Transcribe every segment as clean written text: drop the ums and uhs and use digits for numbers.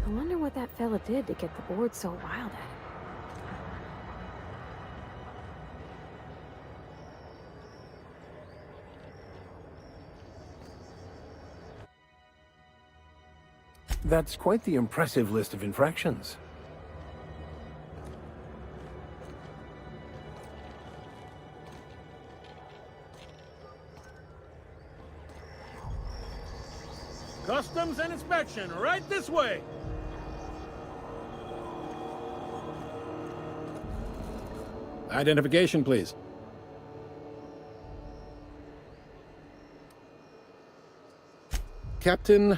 I wonder what that fella did to get the board so wild at it. That's quite the impressive list of infractions. Customs and inspection, right this way! Identification, please. Captain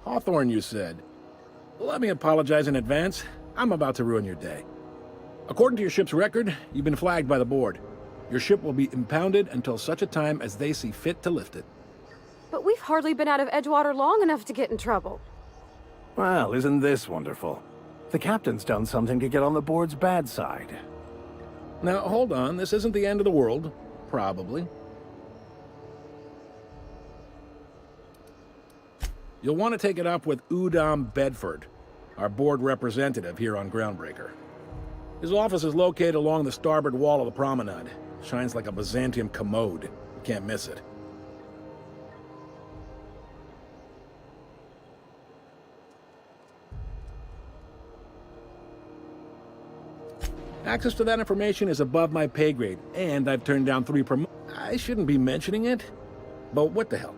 Hawthorne, you said. Let me apologize in advance. I'm about to ruin your day. According to your ship's record, you've been flagged by the board. Your ship will be impounded until such a time as they see fit to lift it. But we've hardly been out of Edgewater long enough to get in trouble. Well, isn't this wonderful? The captain's done something to get on the board's bad side. Now, hold on. This isn't the end of the world. Probably. You'll want to take it up with Udom Bedford, our board representative here on Groundbreaker. His office is located along the starboard wall of the promenade. Shines like a Byzantium commode. You can't miss it. Access to that information is above my pay grade, and I've turned down 3 I shouldn't be mentioning it, but what the hell?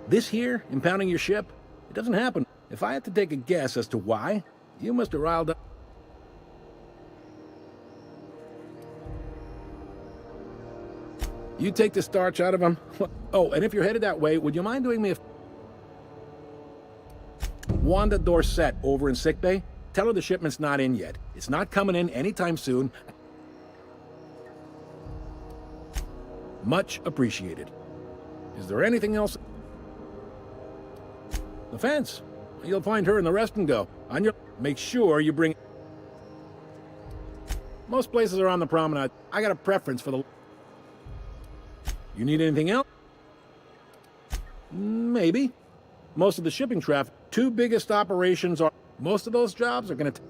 This here, impounding your ship? It doesn't happen. If I had to take a guess as to why, you must have riled up. You take the starch out of them? Oh, and if you're headed that way, would you mind doing me a... Wanda Dorset over in sickbay? Tell her the shipment's not in yet. It's not coming in anytime soon. Much appreciated. Is there anything else? The fence. You'll find her in the rest and go. On your... Make sure you bring... Most places are on the promenade. I got a preference for the... You need anything else? Maybe. most of the shipping traffic. Two biggest operations are... Most of those jobs are going to...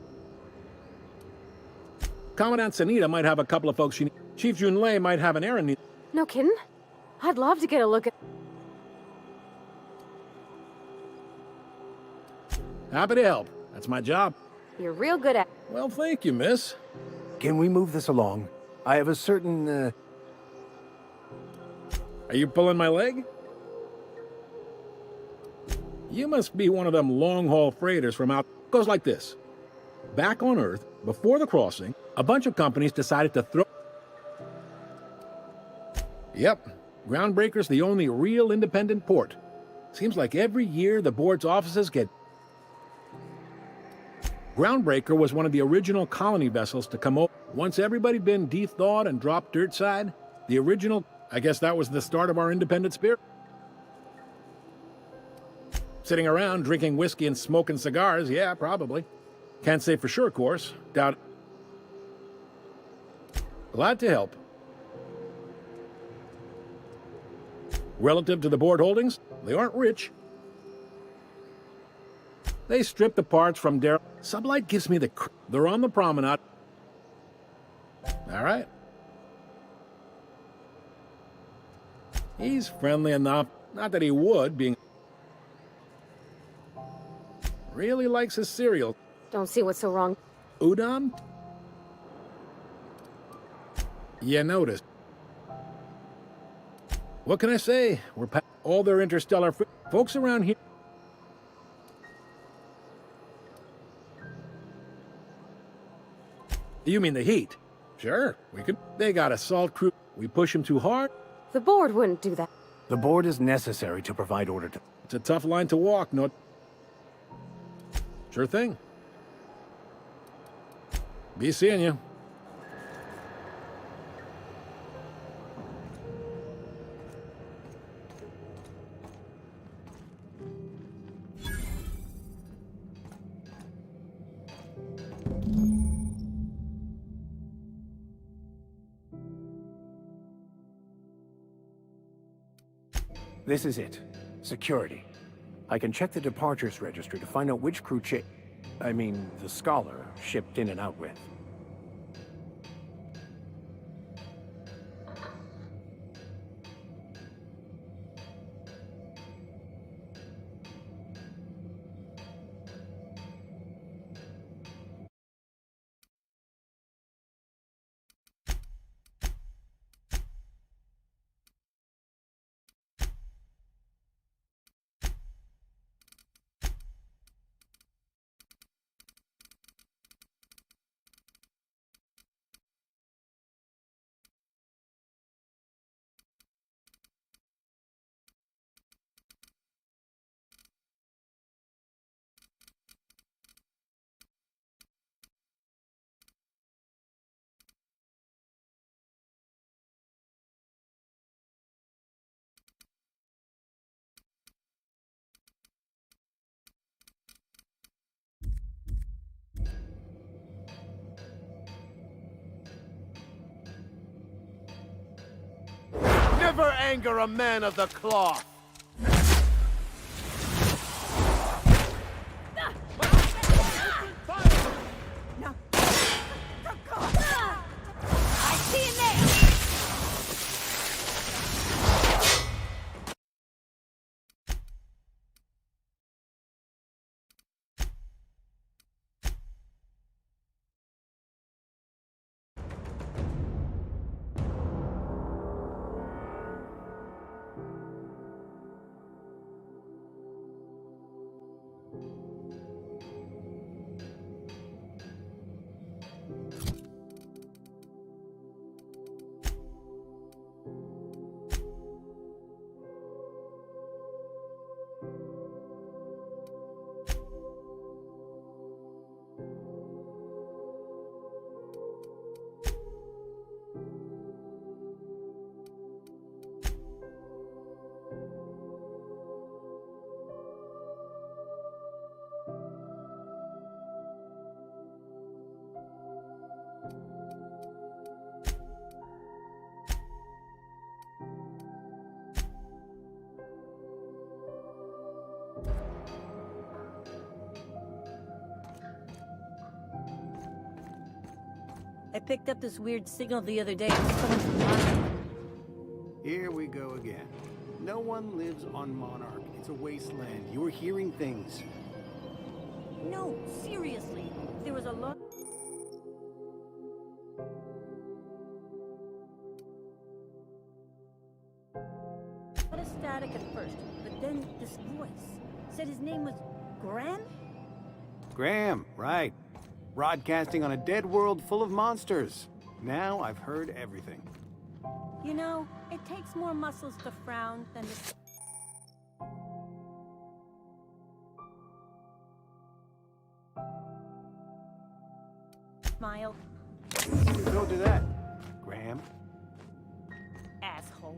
Commandant Sanita might have a couple of folks she needs. Chief Junlei might have an errand need. No kidding? I'd love to get a look at... Happy to help. That's my job. You're real good at... Well, thank you, miss. Can we move this along? I have a certain, Are you pulling my leg? You must be one of them long-haul freighters from out... Goes like this. Back on Earth, before the crossing, a bunch of companies decided to throw... Yep. Groundbreaker's the only real independent port. Seems like every year the board's offices get... Groundbreaker was one of the original colony vessels to come over. Once everybody been de-thawed and dropped dirt side, the original... I guess that was the start of our independent spirit. Sitting around drinking whiskey and smoking cigars, yeah, probably. Can't say for sure, of course. Doubt... Glad to help. Relative to the board holdings, they aren't rich. They strip the parts from Daryl. Sublight gives me the... They're on the promenade. All right. He's friendly enough. Not that he would, being... Really likes his cereal. Don't see what's so wrong. Udon? You noticed. What can I say? We're all their interstellar... Folks around here... You mean the heat? Sure, we could. They got a salt crew. We push them too hard. The board wouldn't do that. the board is necessary to provide order to... It's a tough line to walk, no... Sure thing. Be seeing you. This is it. Security. I can check the departures registry to find out which crew the scholar shipped in and out with. Never anger a man of the cloth! I see you there! I picked up this weird signal the other day. Someone's from Monarch. Here we go again. No one lives on Monarch. It's a wasteland. You're hearing things. No, seriously. There was a lot of static at first, but then this voice said his name was Graham? Graham, right. Broadcasting on a dead world full of monsters. Now I've heard everything. You know, it takes more muscles to frown than to smile. Don't do that, Graham. Asshole.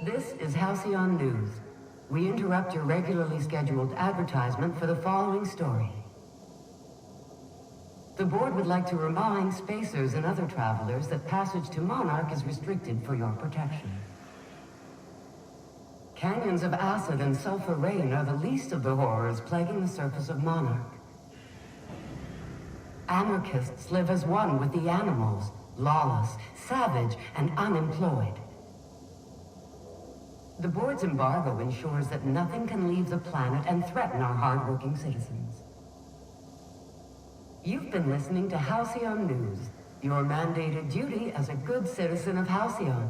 This is Halcyon News. We interrupt your regularly scheduled advertisement for the following story. The board would like to remind spacers and other travelers that passage to Monarch is restricted for your protection. Canyons of acid and sulfur rain are the least of the horrors plaguing the surface of Monarch. Anarchists live as one with the animals, lawless, savage, and unemployed. The board's embargo ensures that nothing can leave the planet and threaten our hardworking citizens. You've been listening to Halcyon News, your mandated duty as a good citizen of Halcyon.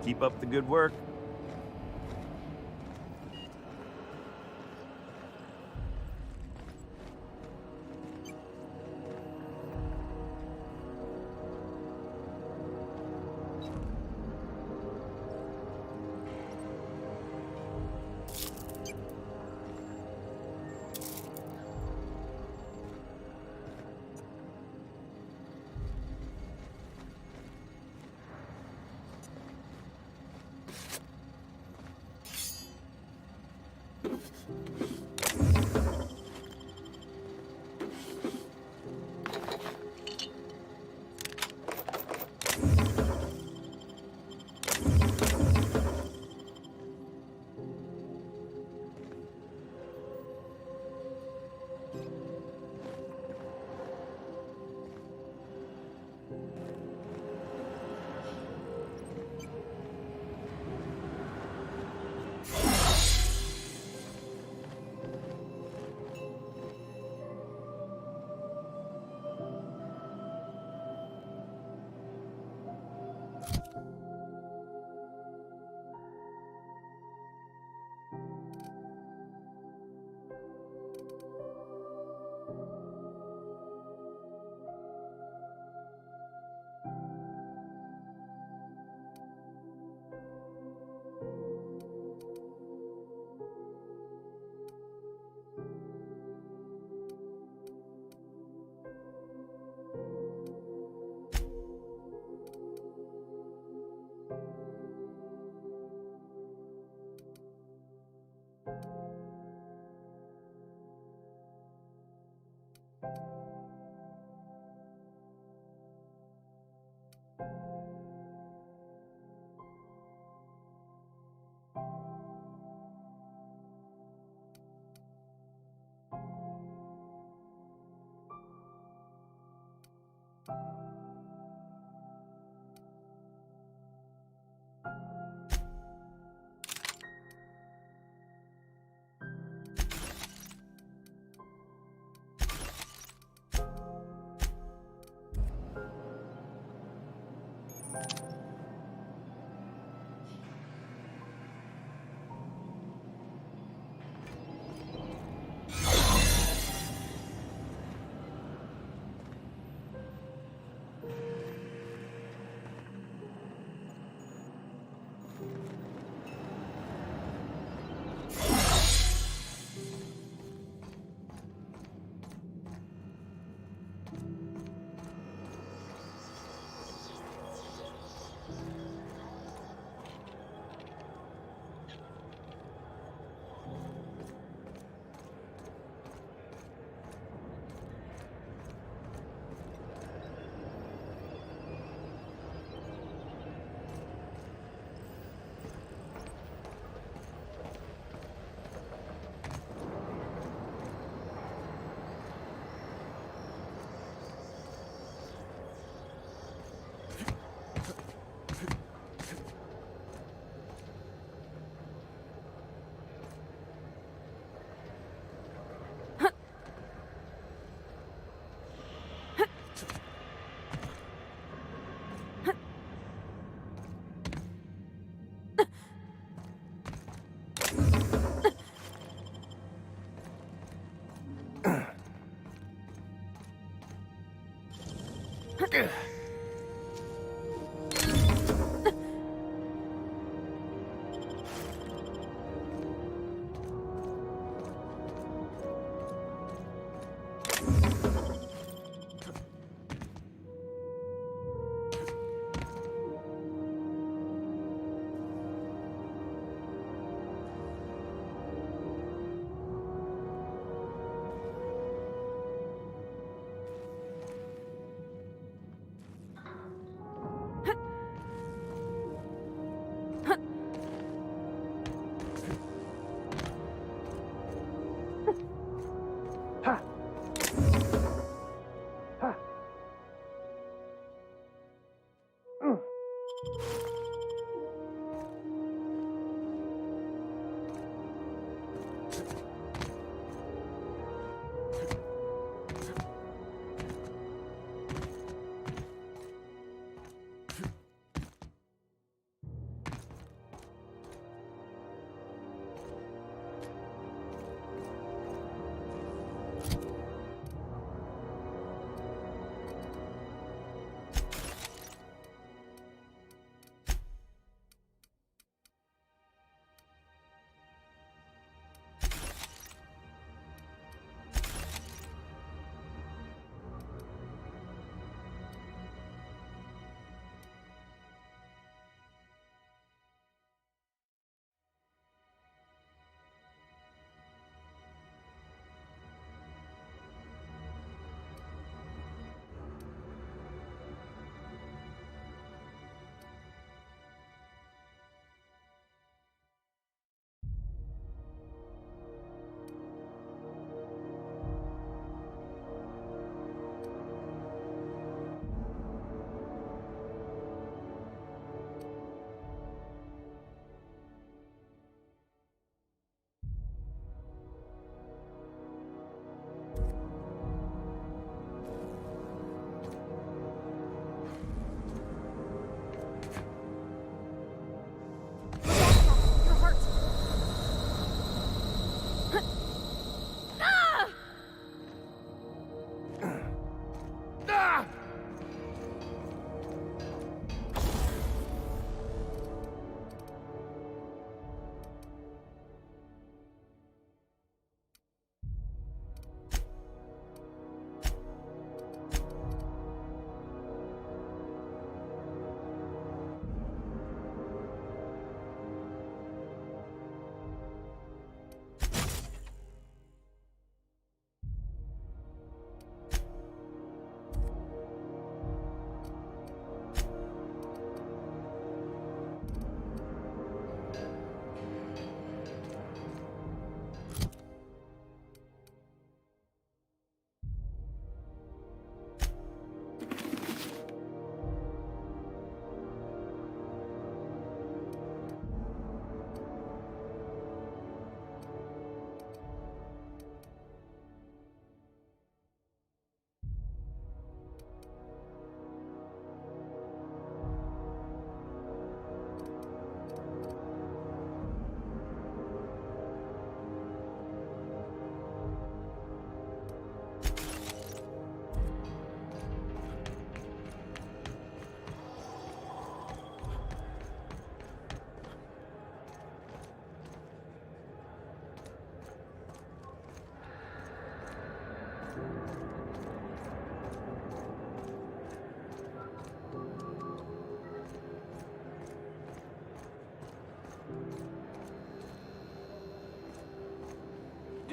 Keep up the good work.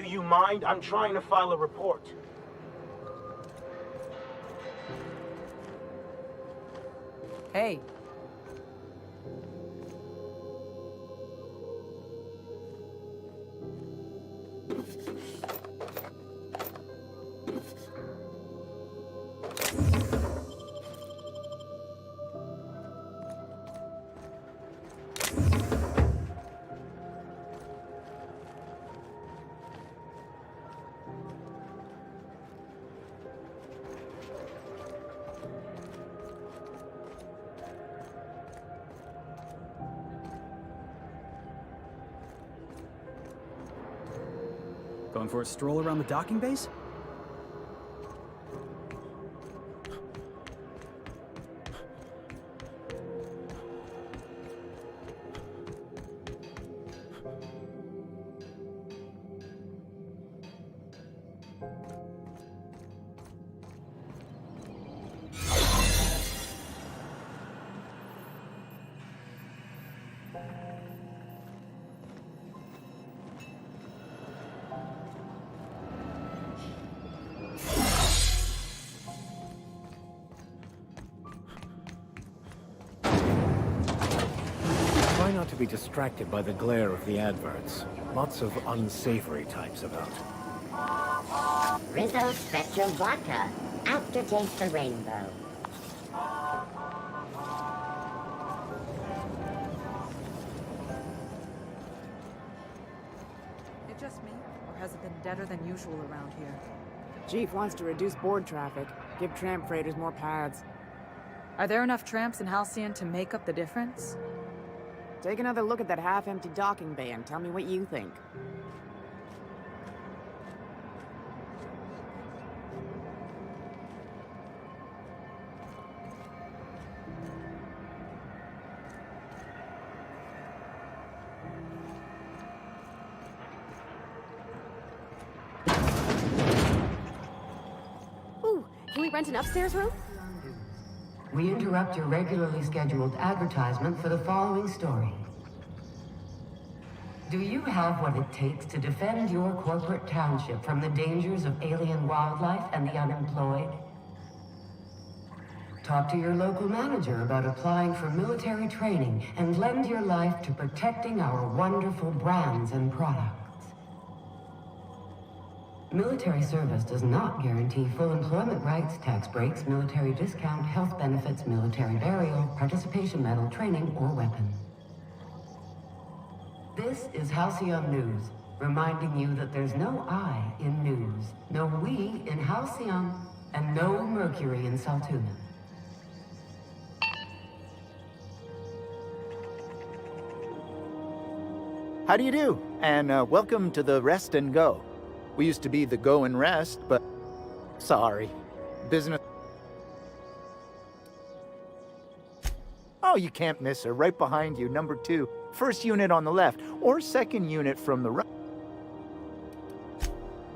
you mind? I'm trying to file a report. Hey. Going for a stroll around the docking base? Try not to be distracted by the glare of the adverts. Lots of unsavory types about. Rizzo Spectrum Vodka. Aftertaste the rainbow. It just me? Or has it been deader than usual around here? Chief wants to reduce board traffic, give tramp freighters more paths. Are there enough tramps in Halcyon to make up the difference? Take another look at that half-empty docking bay and tell me what you think. Ooh, can we rent an upstairs room? We interrupt your regularly scheduled advertisement for the following story. Do you have what it takes to defend your corporate township from the dangers of alien wildlife and the unemployed? Talk to your local manager about applying for military training and lend your life to protecting our wonderful brands and products. Military service does not guarantee full employment rights, tax breaks, military discount, health benefits, military burial, participation medal, training, or weapon. This is Halcyon News, reminding you that there's no I in news, no we in Halcyon, and no Mercury in Saltuna. How do you do? And welcome to the Rest and Go. We used to be the Go and Rest, but sorry. Business. Oh, you can't miss her. Right behind you, number 2. First unit on the left, or second unit from the right.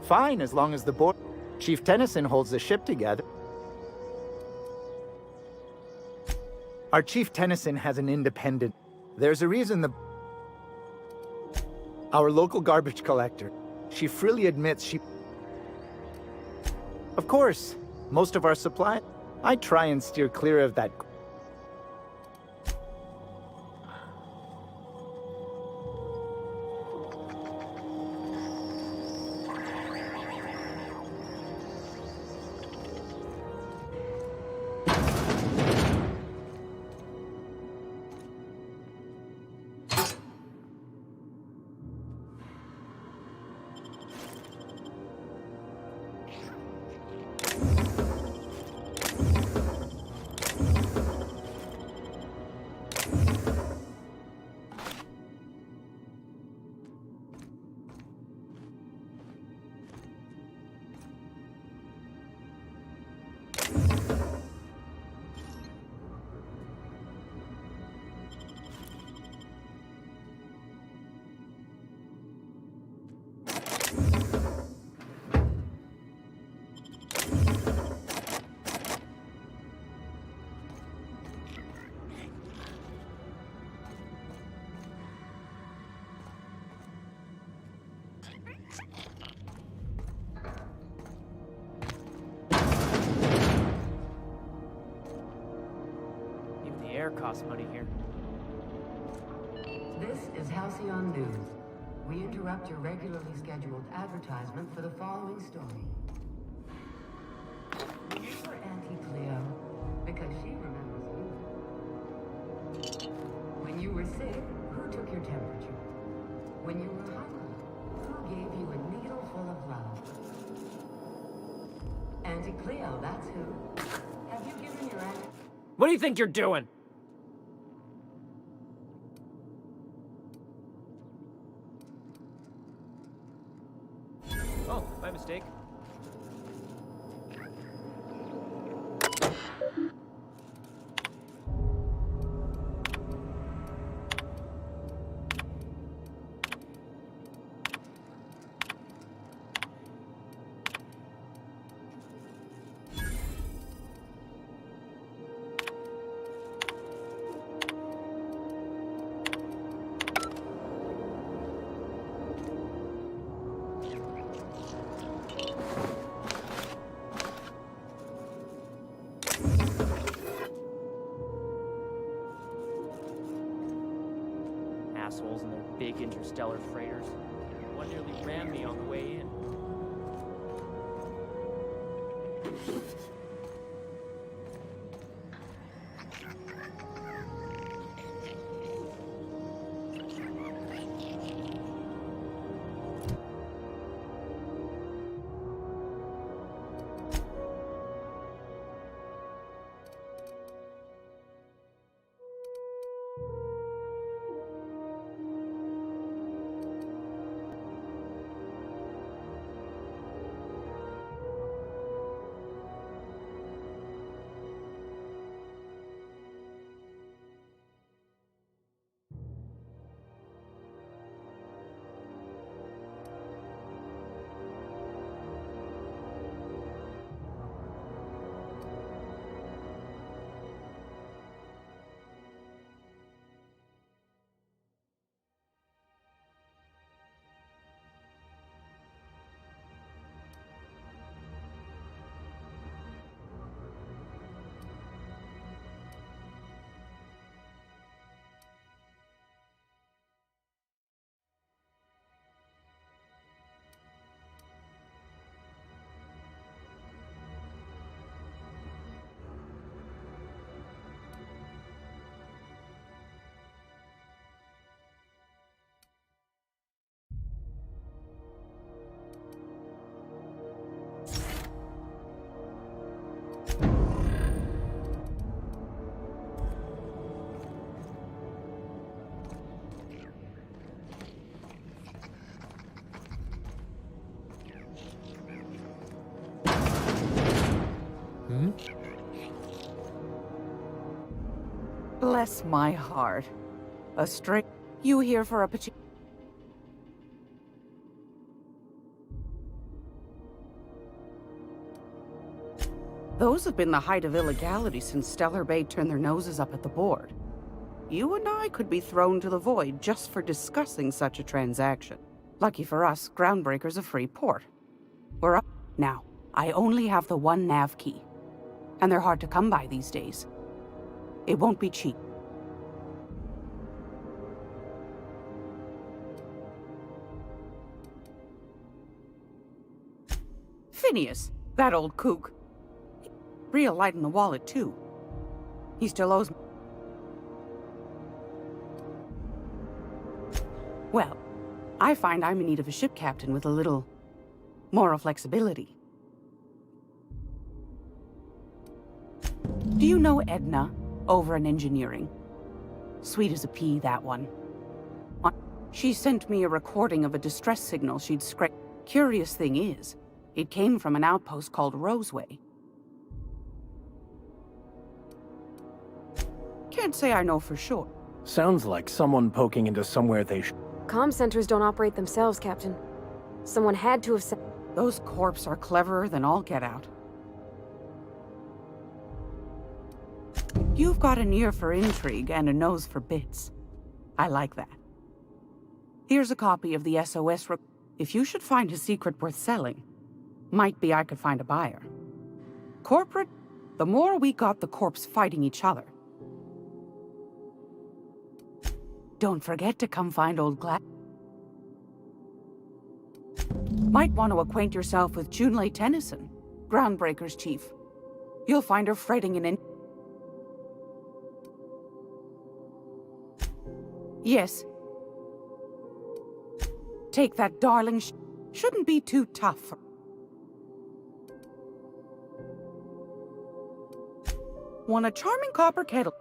Fine, as long as the board. Chief Tennyson holds the ship together. Our Chief Tennyson has an independent. There's a reason the. Our local garbage collector. She freely admits she... Of course, most of our supply... I try and steer clear of that... costs money here. This is Halcyon News. We interrupt your regularly scheduled advertisement for the following story. For Auntie Cleo, because she remembers you. When you were sick, who took your temperature? When you were hungry, who gave you a needle full of love? Auntie Cleo, that's who. Have you given your aunt... What do you think you're doing? Oh, my mistake. Assholes and their big interstellar freighters. One nearly rammed me on the way in. Bless my heart. A straight... You here for a Those have been the height of illegality since Stellar Bay turned their noses up at the board. You and I could be thrown to the void just for discussing such a transaction. Lucky for us, Groundbreaker's a free port. We're up now. I only have the one nav key. And they're hard to come by these days. It won't be cheap. Phineas, that old kook. Real light in the wallet, too. He still owes me. Well, I find I'm in need of a ship captain with a little moral flexibility. Do you know Edna, over in engineering? Sweet as a pea, that one. She sent me a recording of a distress signal she'd scraped. Curious thing is, it came from an outpost called Roseway. Can't say I know for sure. Sounds like someone poking into somewhere they should. Comm centers don't operate themselves, Captain. Someone had to have said... Those corps are cleverer than all get out. You've got an ear for intrigue and a nose for bits. I like that. Here's a copy of the SOS. If you should find a secret worth selling, might be I could find a buyer. Corporate, the more we got the corps fighting each other. Don't forget to come find old Glad. Might want to acquaint yourself with Junlei Tennyson, Groundbreaker's chief. You'll find her fretting in Yes. Take that darling shouldn't be too tough. Want a charming copper kettle.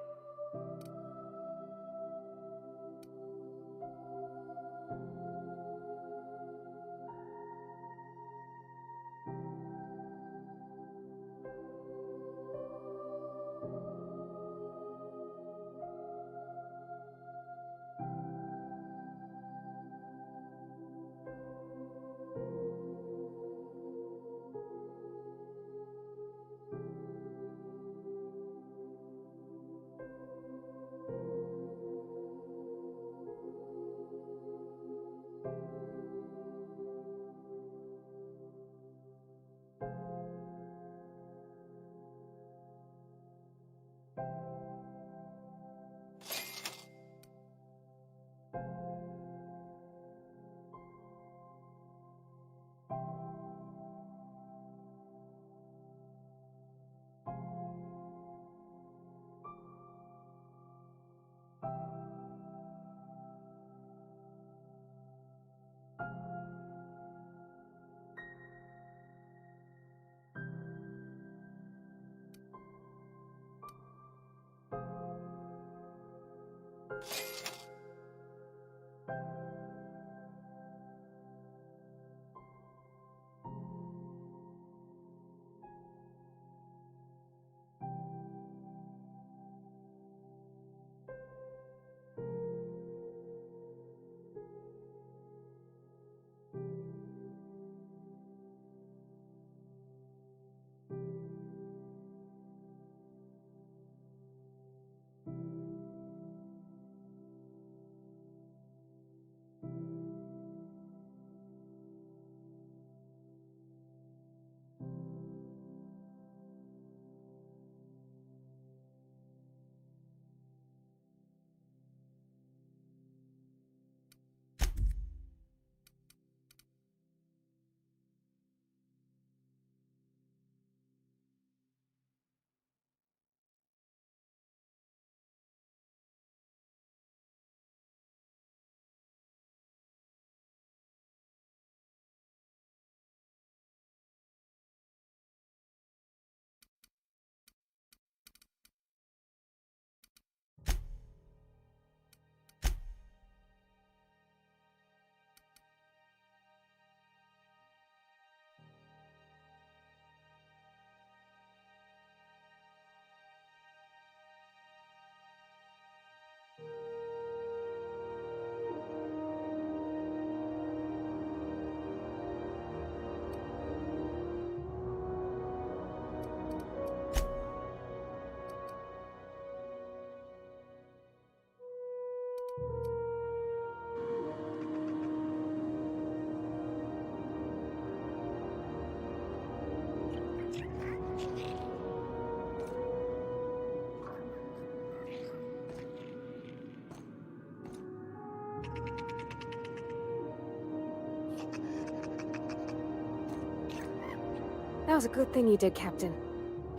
That was a good thing you did, Captain.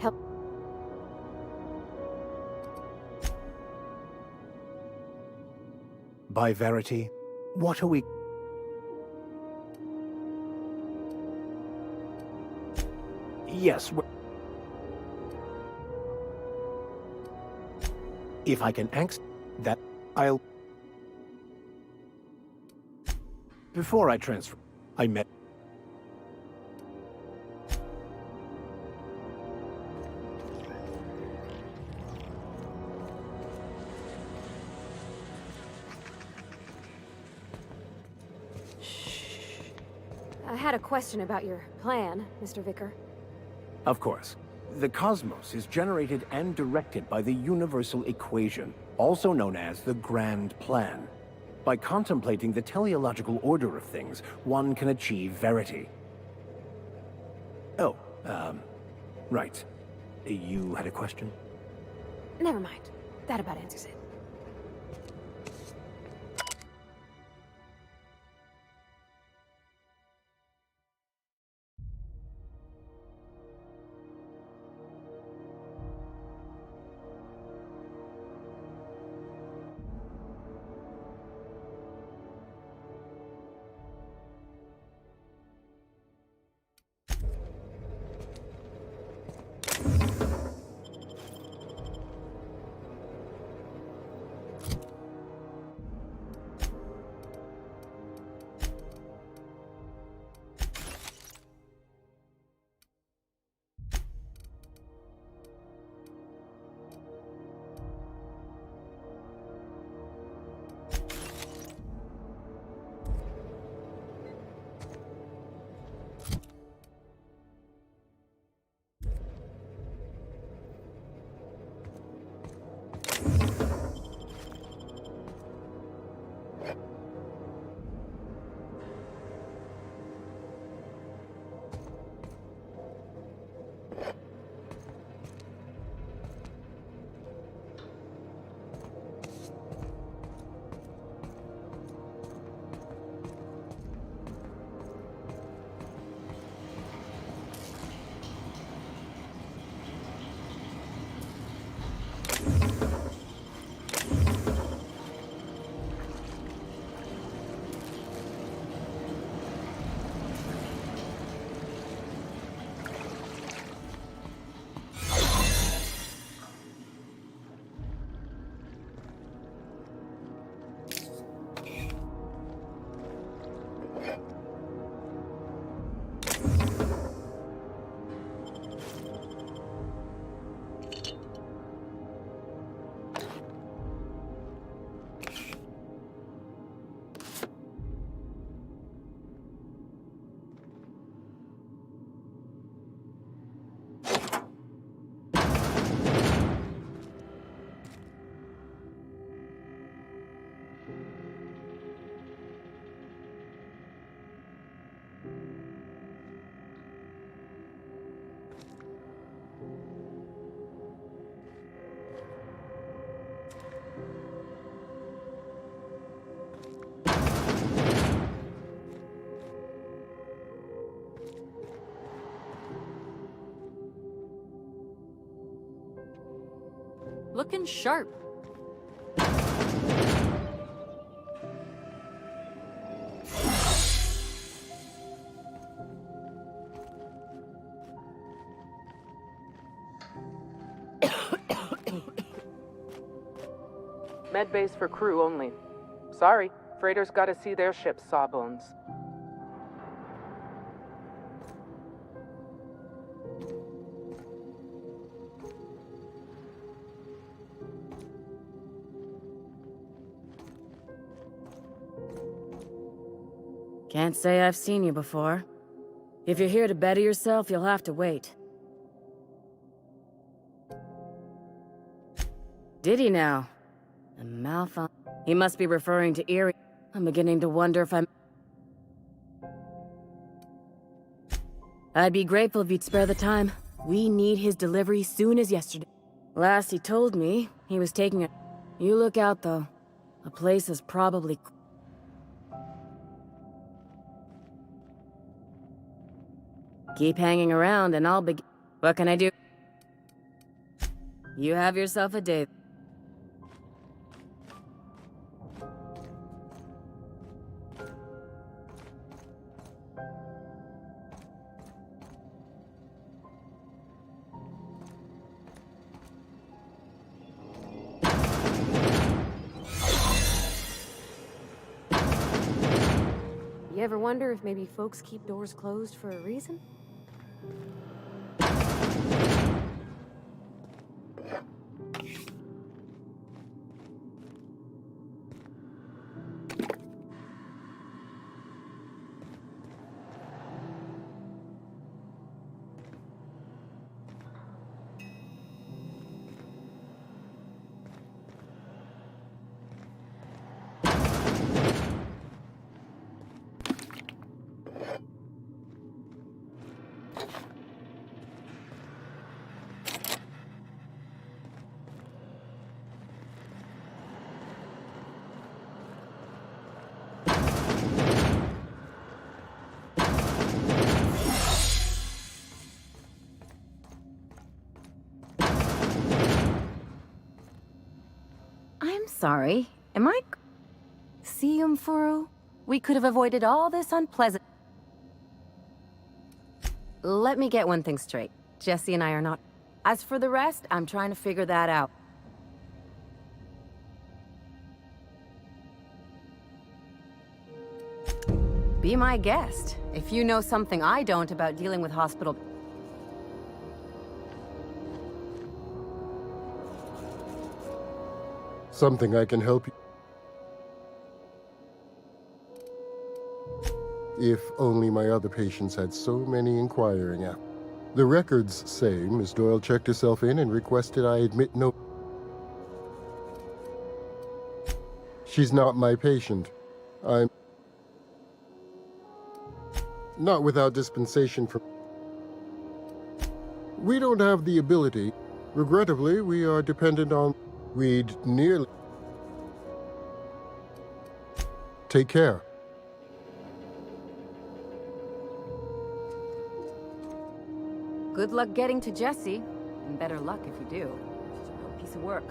Help. By Verity, what are we... Yes, if I can access that, I'll... Before I transfer, I met... I had a question about your plan, Mr. Vicar. Of course. The cosmos is generated and directed by the universal equation, also known as the Grand Plan. By contemplating the teleological order of things, one can achieve verity. Oh, right. You had a question? Never mind. That about answers it. Looking sharp. Med base for crew only. Sorry, freighters gotta see their ship's sawbones. Can't say I've seen you before. If you're here to better yourself, you'll have to wait. Did he now? A mouth on... He must be referring to Erie. I'm beginning to wonder if I'm... I'd be grateful if you'd spare the time. We need his delivery soon as yesterday. Last he told me, he was taking a... You look out, though. The place is probably... Keep hanging around and I'll begin... What can I do? You have yourself a day. You ever wonder if maybe folks keep doors closed for a reason? Sorry, am I... Furu? We could have avoided all this unpleasant... Let me get one thing straight. Jesse and I are not... As for the rest, I'm trying to figure that out. Be my guest, if you know something I don't about dealing with hospital... Something I can help you. If only my other patients had so many inquiring after. The records say Miss Doyle checked herself in and requested I admit no... She's not my patient. I'm... Not without dispensation from... We don't have the ability. Regrettably, we are dependent on... We'd nearly... Take care. Good luck getting to Jesse, and better luck if you do. It's a real piece of work.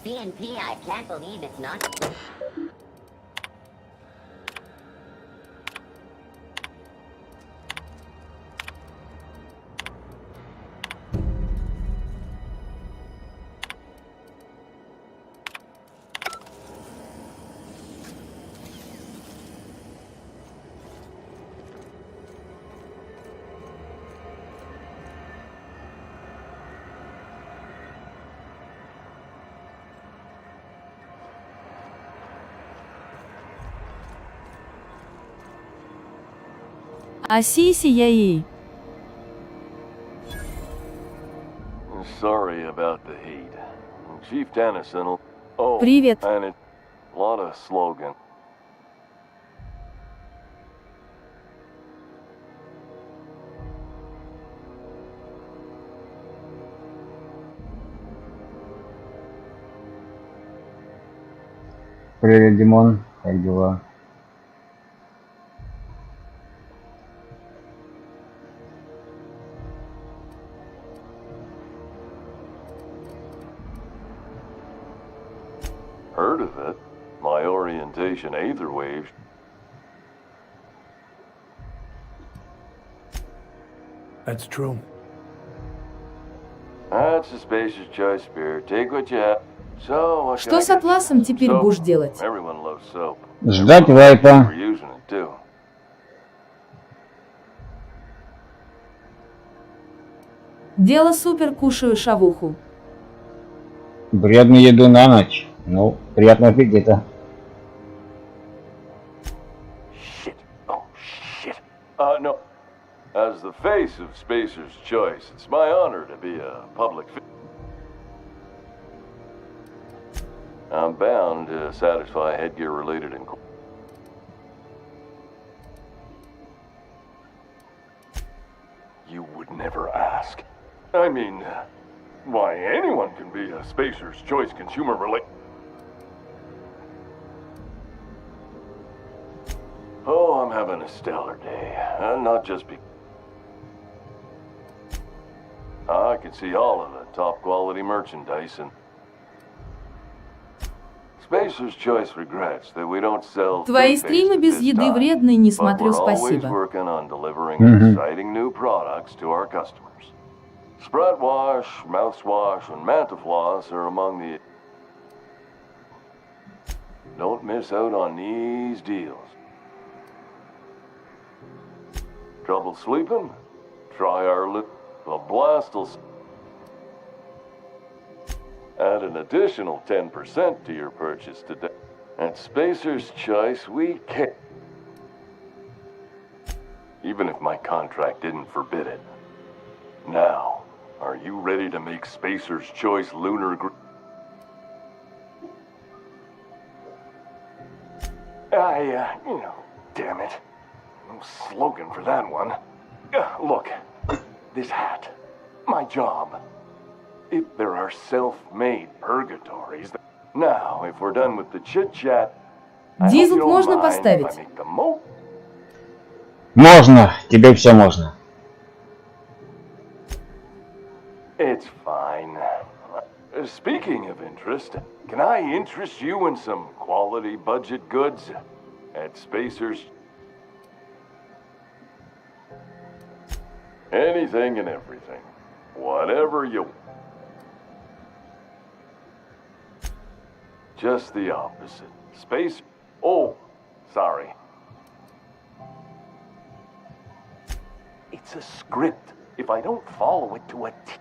PNP, I can't believe it's not... Асисияи. Sorry about the heat. Chief Tennyson. Oh, Привет. and it, a lot of slogan. Привет, Димон. Как дела? Heard of it? My orientation aether wave. That's true. That's a spacious choice, Spirit. Take what you have. So, what Что с атласом теперь будешь делать? Everyone loves soap. Ждать вайпа. We're using it too. Дело супер, кушаю шавуху. Вредную еду на ночь. Ну, приятного аппетита. Shit. Oh, shit. No. As the face of Spacer's Choice, it's my honor to be a public figure. I'm bound to satisfy headgear-related inquiries. You would never ask. I mean, why, anyone can be a Spacer's Choice consumer relate. Oh, I'm having a stellar day. Not just because I can see all of the top quality merchandise and Spacer's Choice regrets that we don't sell. Твои стримы без еды вредные, не смотрю, спасибо. Working on delivering exciting new products to our customers. Spread wash, mouthwash, and Mantafloss are among the. Don't miss out on these deals. Trouble sleeping? Try our the blast'll add an additional 10% to your purchase today. At Spacer's Choice, we can. Even if my contract didn't forbid it. Now, are you ready to make Spacer's Choice lunar damn it. No slogan for that one. Look, this hat. My job. If there are self-made purgatories... Now, if we're done with the chit-chat... Дизель можно поставить? Можно. Тебе все можно. It's fine. Speaking of interest, can I interest you in some quality budget goods at Spacer's? Anything and everything. Whatever you... Just the opposite. Space... Oh, sorry. It's a script. If I don't follow it to a T...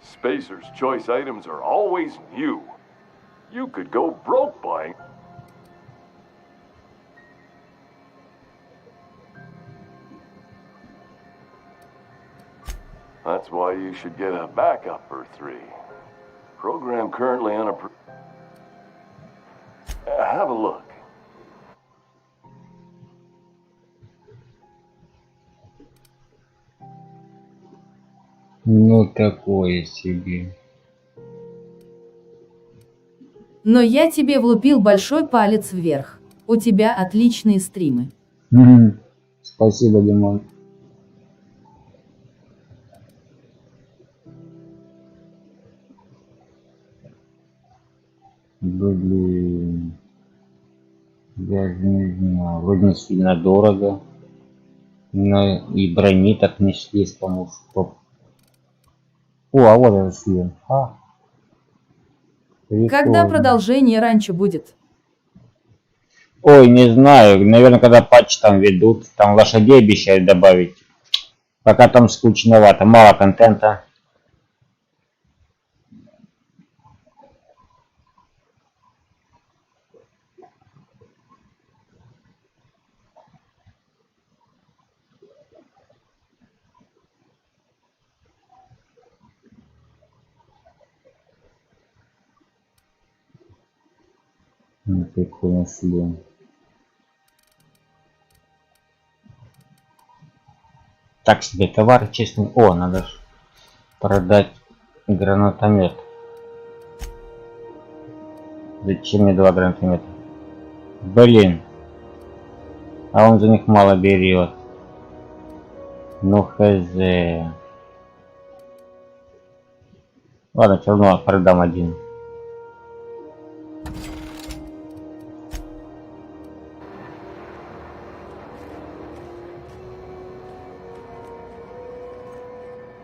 Spacer's Choice items are always new. You could go broke buying. That's why you should get a backup or 3. Program currently unapproved. Have a look. Ну, такое себе. Но я тебе влупил большой палец вверх. У тебя отличные стримы. Спасибо, Димон. Блин. Даже не знаю. Вроде не сильно дорого. Но и брони так не шлись, потому что... О, а вот этот шлем. Когда продолжение раньше будет? Ой, не знаю. Наверное, когда патч там ведут. Там лошадей обещают добавить. Пока там скучновато. Мало контента. Прикольно шлем. Так себе товар, честно. О, надо ж продать гранатомет. Зачем мне 2 гранатомета? Блин. А он за них мало берет. Ну хз. Ладно, все равно продам один.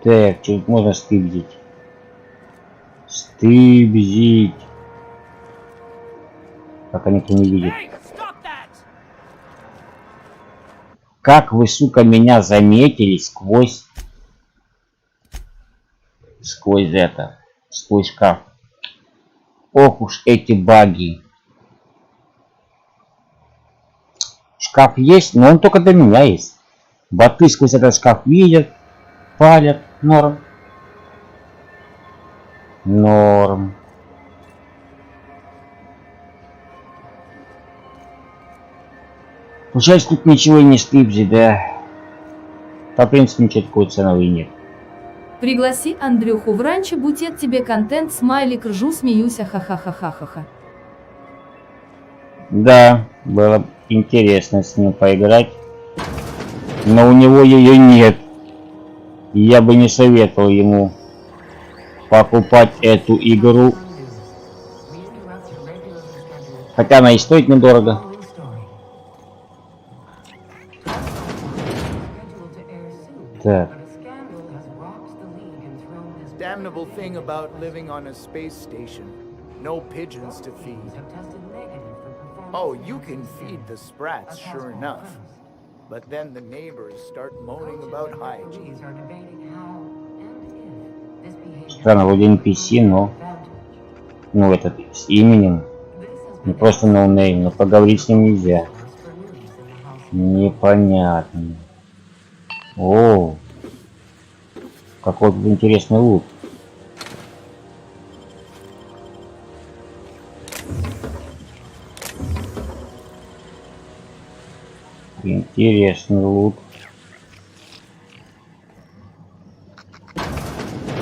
Так, что можно стыбзить? Стыбзить. Пока никто не видит. Как вы, сука, меня заметили сквозь шкаф. Ох уж эти баги. Шкаф есть, но он только для меня есть. Боты сквозь этот шкаф видят, палят. Норм. Норм. Получается, тут ничего и не стыбзи, да? По принципу ничего такого ценного и нет. Пригласи Андрюху в ранчо, будет тебе контент, смайлик, ржу, смеюсь, ха-ха-ха-ха-ха. Да, было интересно с ним поиграть. Но у него ее нет. И я бы не советовал ему покупать эту игру. Хотя она и стоит недорого. Так. Damnable thing about living on a space station. No pigeons to feed. Oh, you can feed the sprats, sure enough. But then the neighbors start moaning about hygiene. Странно, вроде NPC, но... Ну, этот с именем. Не просто ноунейм, но поговорить с ним нельзя. Непонятно. О, какой интересный лут. Интересный лут.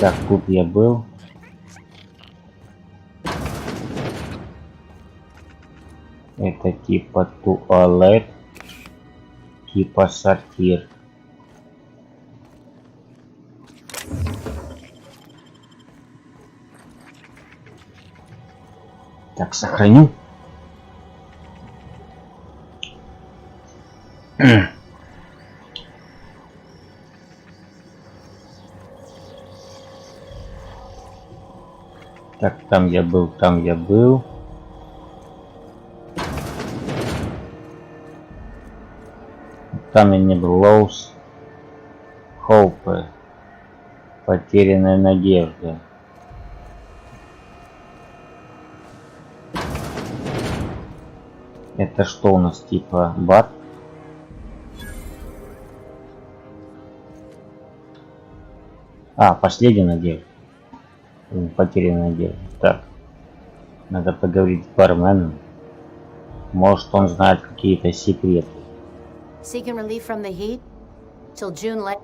Так, тут я был. Это типа туалет, типа сортир. Так, сохраню. Так, там я был, там я был. Там я не был. Лоус. Хоупы. Потерянная надежда. Это что у нас, типа бат? А, последняя надежда. Потерянная надежда. Так. Надо поговорить с барменом. Может, он знает какие-то секреты. Seeking relief from the heat till June late.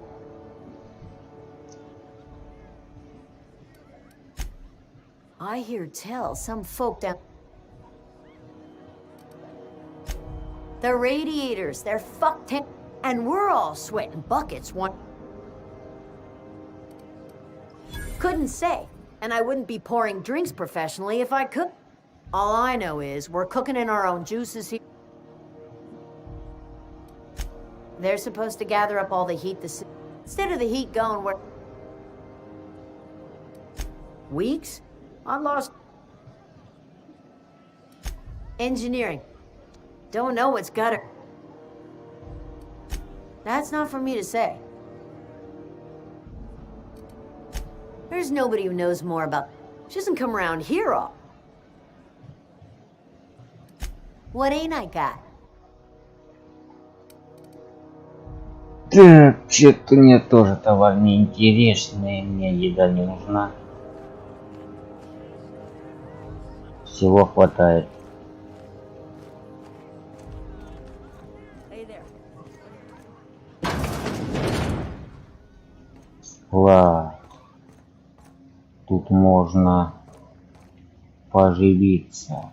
I hear tell some folk down. The radiators, they're fucked in, and we're all sweating buckets. One couldn't say, and I wouldn't be pouring drinks professionally if I could. All I know is we're cooking in our own juices here. They're supposed to gather up all the heat instead of the heat going where... Weeks? I lost... Engineering. Don't know what's got her. That's not for me to say. There's nobody who knows more about... She doesn't come around here all. What ain't I got? Так, что-то мне тоже товар неинтересный, мне еда не нужна. Всего хватает. Класс. Тут можно поживиться.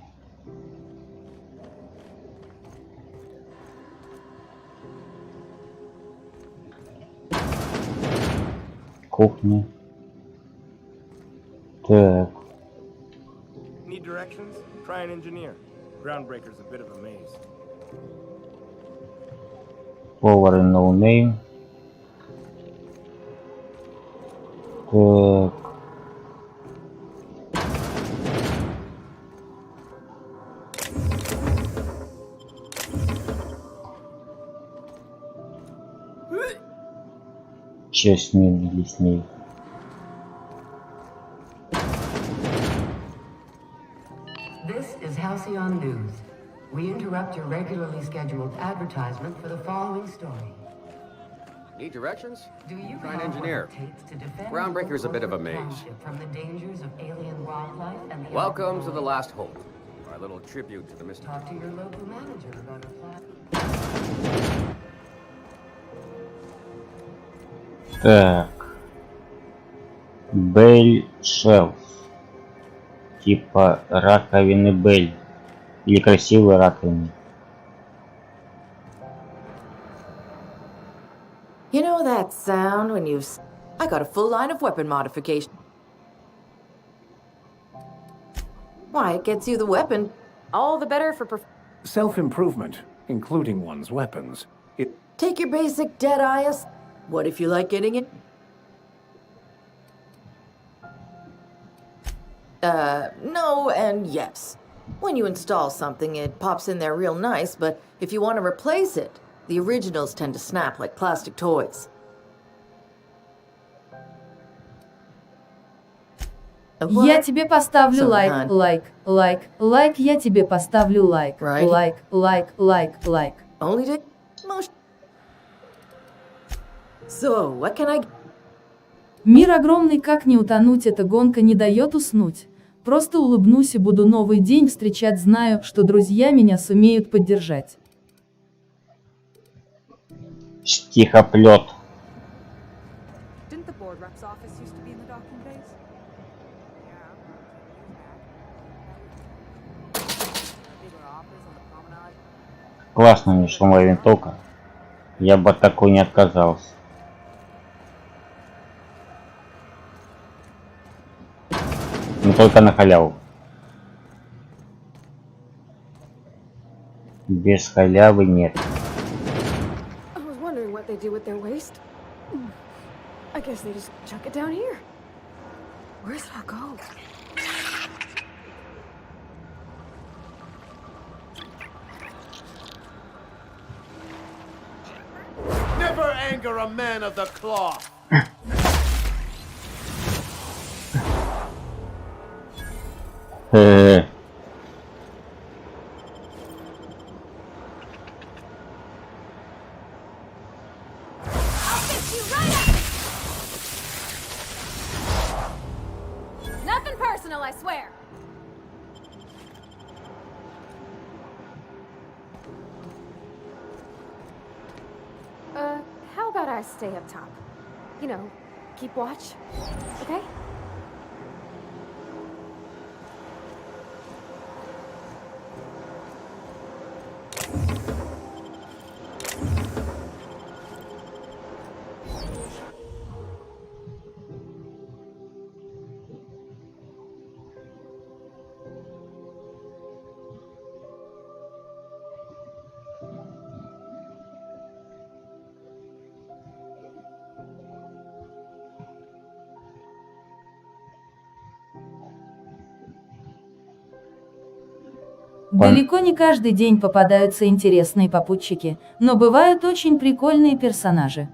Кухня. Так. Need directions? Try an engineer. Groundbreaker's a bit of a maze. Повар и ноунейм. Так. Че с ним или с ней? This is Halcyon News. We interrupt your regularly scheduled advertisement for the following story. Need directions? Do you Try an know engineer. what it takes to defend Groundbreaker's a bit of a maze. township from the dangers of alien wildlife and the Welcome to the last hope. Our little tribute to the mystery. Talk to your local manager about a plan. Так. Бель Шелф. Типа раковины Бель. Или красивые раковины. You know that sound when you've... I got a full line of weapon modification. Why, it gets you the weapon. All the better for Self-improvement, including one's weapons. Take your basic Deadeye. What if you like getting it? No and yes. When you install something, it pops in there real nice, but if you want to replace it, the originals tend to snap like plastic toys. Я тебе поставлю лайк, я тебе поставлю лайк, лайк. Only did motion. So, what can I... Мир огромный, как не утонуть, эта гонка не дает уснуть. Просто улыбнусь и буду новый день встречать, знаю, что друзья меня сумеют поддержать. Стихоплет. Didn't the board rep's office used to be in the docking bays? Классно мне шумовая винтовка. Я бы от такой не отказался. Но только на халяву. Без халявы нет. I was wondering what they do with their waste. I guess they just chuck it down here. Where's it all go? Never anger a man of the cloth. Nothing personal, I swear. How about I stay up top? You know, keep watch, okay? Далеко не каждый день попадаются интересные попутчики, но бывают очень прикольные персонажи.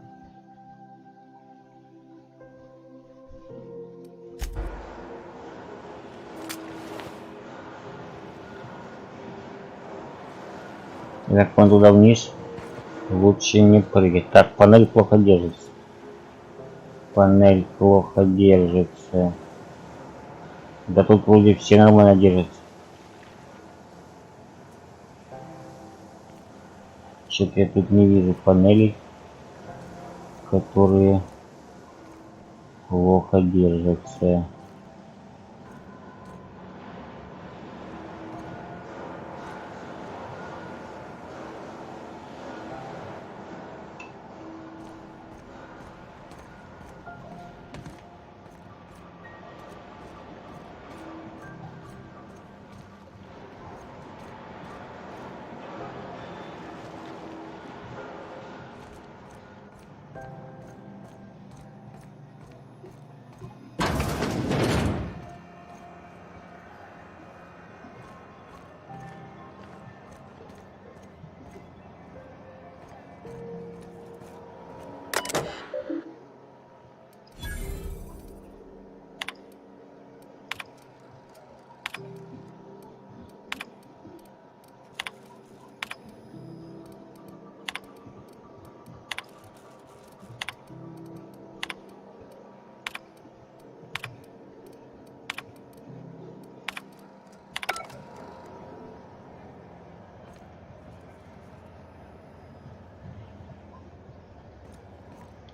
Так, вон туда вниз. Лучше не прыгать. Так, панель плохо держится. Панель плохо держится. Да тут вроде все нормально держатся. Что-то я тут не вижу панелей, которые Плохо держится.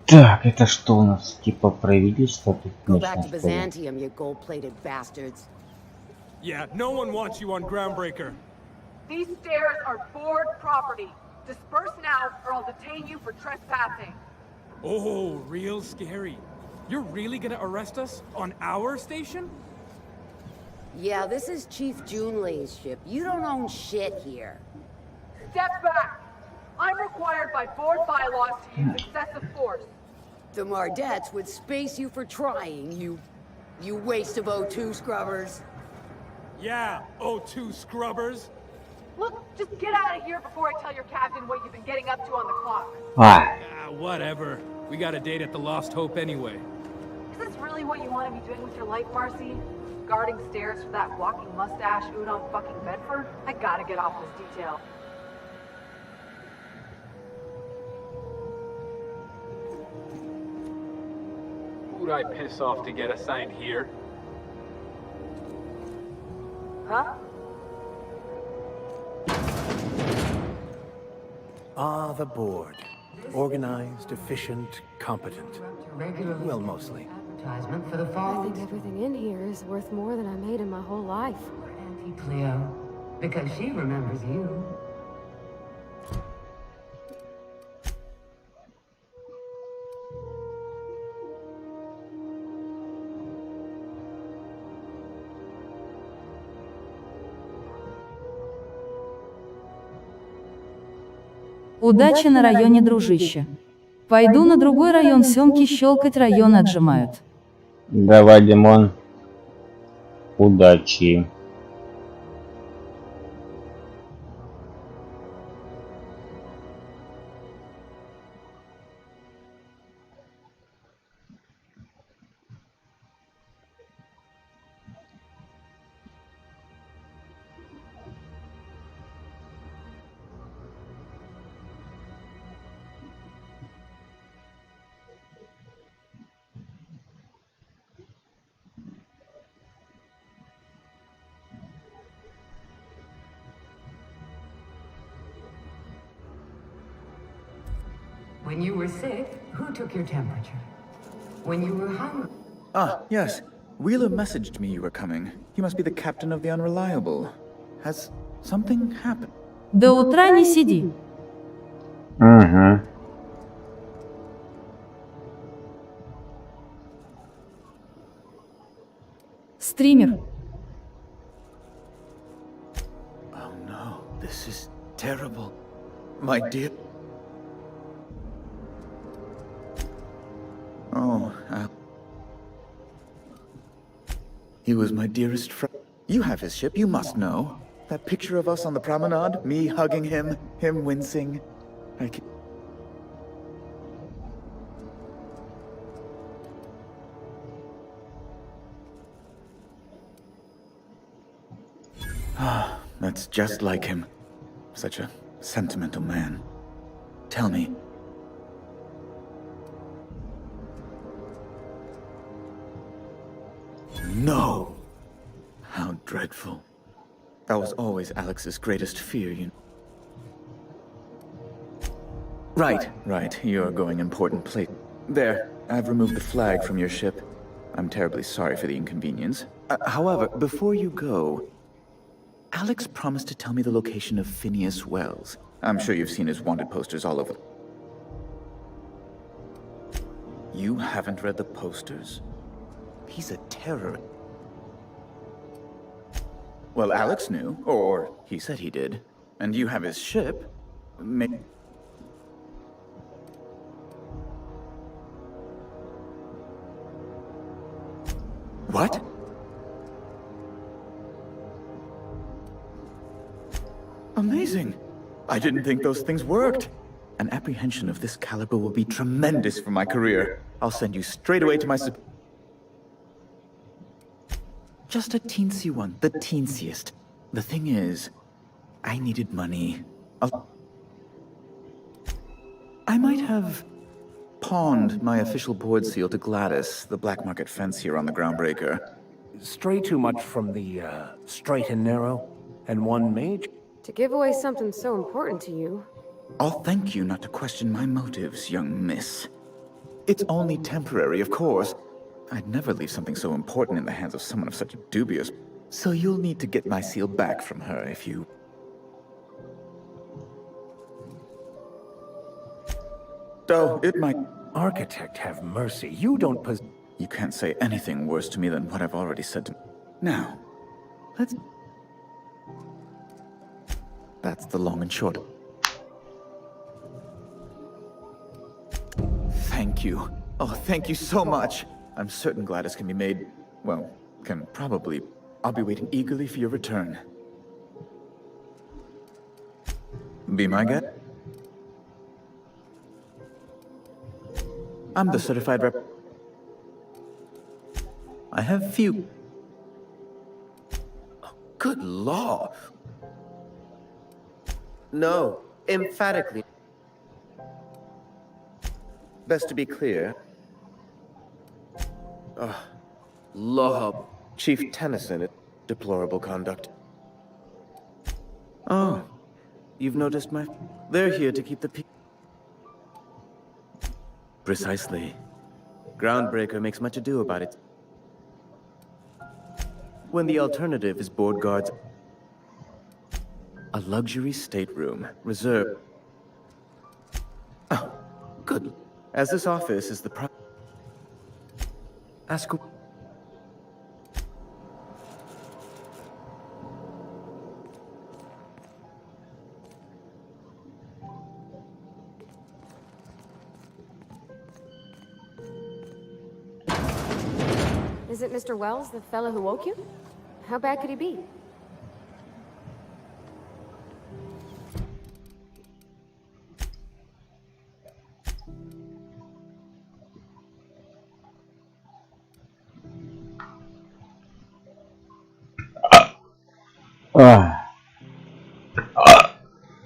Так, это что у нас? Типа правительство тут Go back начнет to Byzantium, you gold-plated bastards. Yeah, no one wants you on Groundbreaker. These stairs are board property. Disperse now, or I'll detain you for trespassing. Oh, real scary. You're really gonna arrest us on our station? Yeah, this is Chief Junlei's ship. You don't own shit here. Step back. I'm required by board bylaws to use excessive force. The Mardettes would space you for trying, you waste of O2 scrubbers. Yeah, O2 scrubbers. Look, just get out of here before I tell your captain what you've been getting up to on the clock. Whatever. We got a date at the Lost Hope anyway. Is this really what you want to be doing with your life, Marcy? Guarding stairs for that walking mustache Udon fucking Bedford? I gotta get off this detail. Who'd I piss off to get assigned here? Huh? Ah, the board. Organized, efficient, competent. Well, mostly. Advertisement for the I fall. think everything in here is worth more than I made in my whole life. Auntie Cleo, because she remembers you. Удачи на районе, дружище. Пойду на другой район, съемки щелкать, район отжимают. Давай, Димон. Удачи. When you were sick, who took your temperature? When you were hungry. Ah, yes. Wheeler messaged me you were coming. He must be the captain of the Unreliable. Has something happened? До утра не сиди. Угу. Стример. Oh no, this is terrible. My dear... Oh, he was my dearest friend. You have his ship, you must know. That picture of us on the promenade, me hugging him, him wincing. I can... Ah, that's just like him. Such a sentimental man. Tell me. No! How dreadful. That was always Alex's greatest fear, you know. Right, you're going important place. There, I've removed the flag from your ship. I'm terribly sorry for the inconvenience. However, before you go, Alex promised to tell me the location of Phineas Wells. I'm sure you've seen his wanted posters all over. You haven't read the posters? He's a terror. Well, Alex knew, or he said he did. And you have his ship. What? Amazing. I didn't think those things worked. An apprehension of this caliber will be tremendous for my career. I'll send you straight away to my Just a teensy one, the teensiest. The thing is, I needed money. I might have pawned my official board seal to Gladys, the black market fancier on the Groundbreaker. Stray too much from the, straight and narrow? And one mage? To give away something so important to you. I'll thank you not to question my motives, young miss. It's only temporary, of course. I'd never leave something so important in the hands of someone of such dubious... So you'll need to get my seal back from her if you... Though it might... Architect have mercy, you don't You can't say anything worse to me than what I've already said to... Now, let's... That's the long and short. Thank you. Oh, thank you so much. I'm certain Gladys can be made... Well, can probably... I'll be waiting eagerly for your return. Be my guest? I'm the certified rep... I have few... Oh, good law. No, emphatically. Best to be clear. Law. Chief Tennyson, deplorable conduct. Oh, you've noticed my... They're here to keep the peace. Precisely. Groundbreaker makes much ado about it. When the alternative is board guards... A luxury stateroom, reserved... Oh, good. As this office is the Ask who... Is it Mr. Wells, the fellow who woke you? How bad could he be?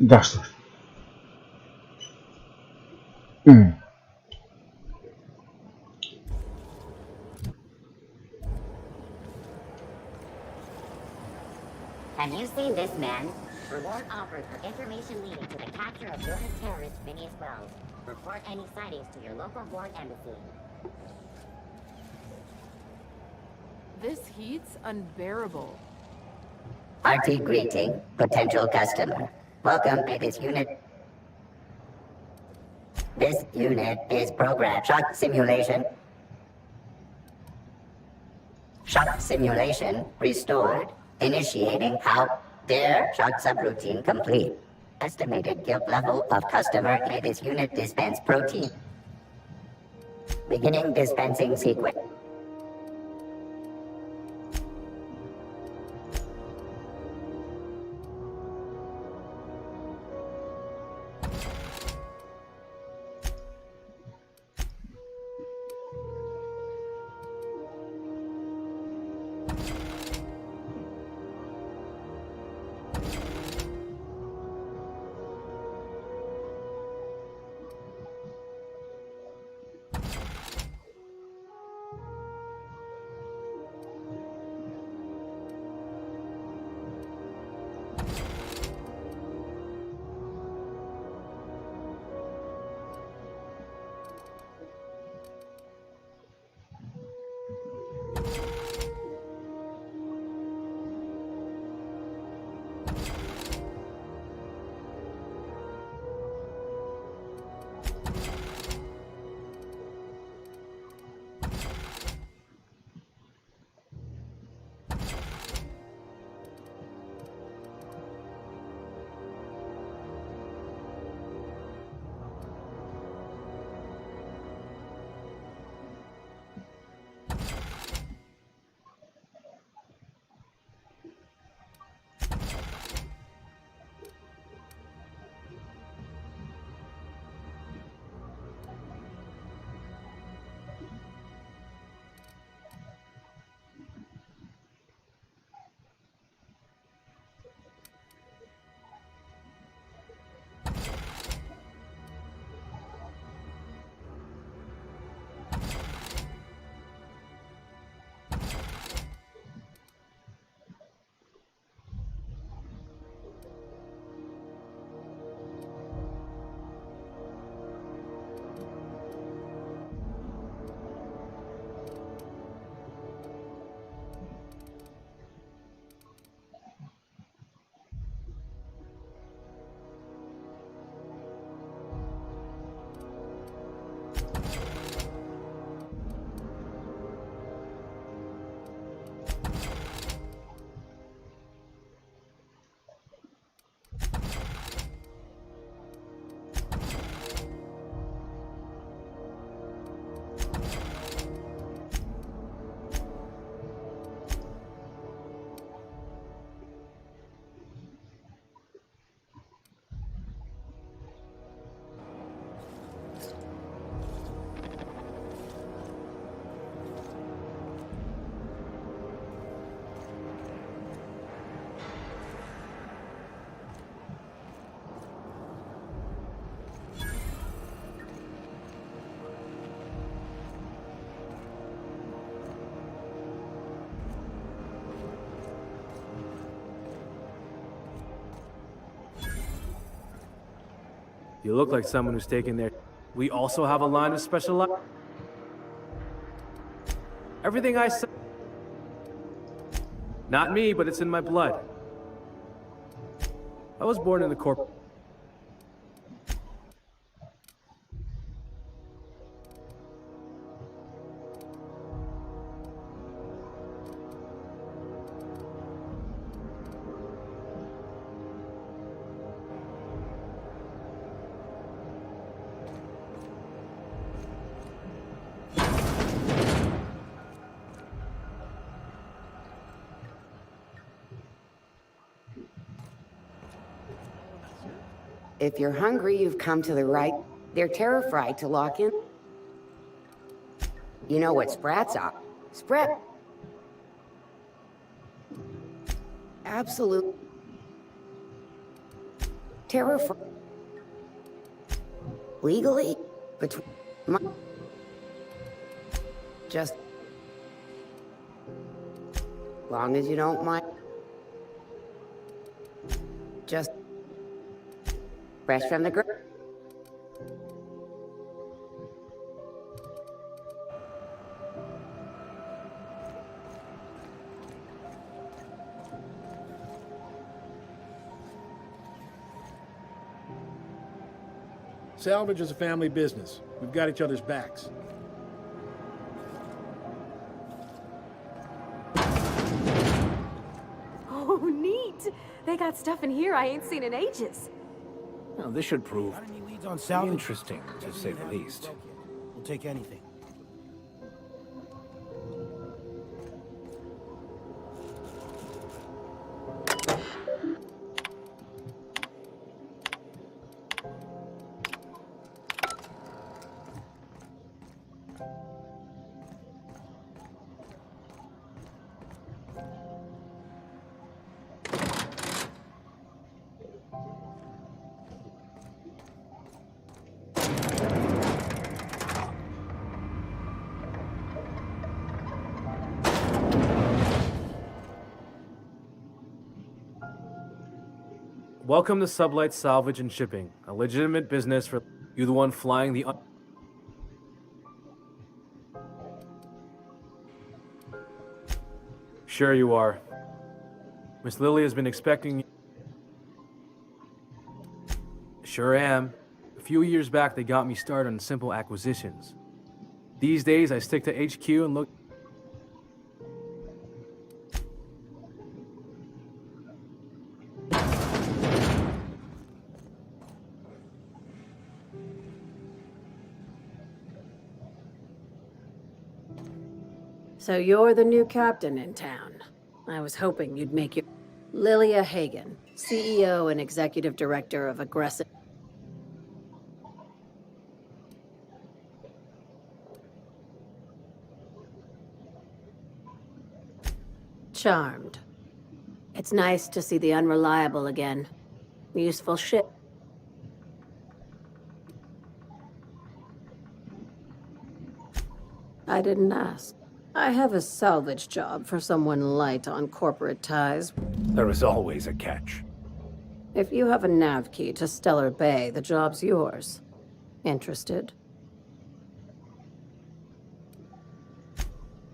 Да что ж. Have you seen this man? Reward offered for information leading to the capture of wanted terrorist Phineas Wells. Report any sightings to your local board embassy. This heat's unbearable. RT greeting, potential customer. Welcome to this unit. This unit is programmed. Shock simulation. Shock simulation restored. Initiating how dare shock subroutine complete. Estimated guilt level of customer in this unit dispense protein. Beginning dispensing sequence. You look like someone who's taken their... We also have a line of special... Everything I say... Not me, but it's in my blood. I was born in the corp... If you're hungry, you've come to the right. They're terrified to lock in. You know what sprats are? Sprat. Absolute. Terrified. Legally, between. Just. Long as you don't mind. Just. Fresh from the ground. Salvage is a family business. We've got each other's backs. Oh, neat. They got stuff in here I ain't seen in ages. Now, this should prove on salvage? interesting, to say the least. We'll take anything. Welcome to Sublight Salvage and Shipping, a legitimate business for you, the one flying the... Sure you are. Miss Lily has been expecting... Sure am. A few years back, they got me started on simple acquisitions. These days, I stick to HQ and look... So you're the new captain in town. I was hoping you'd make your... Lilia Hagen, CEO and Executive Director of Aggressive... Charmed. It's nice to see the unreliable again. Useful shit. I didn't ask. I have a salvage job for someone light on corporate ties. There is always a catch. If you have a nav key to Stellar Bay, the job's yours. Interested?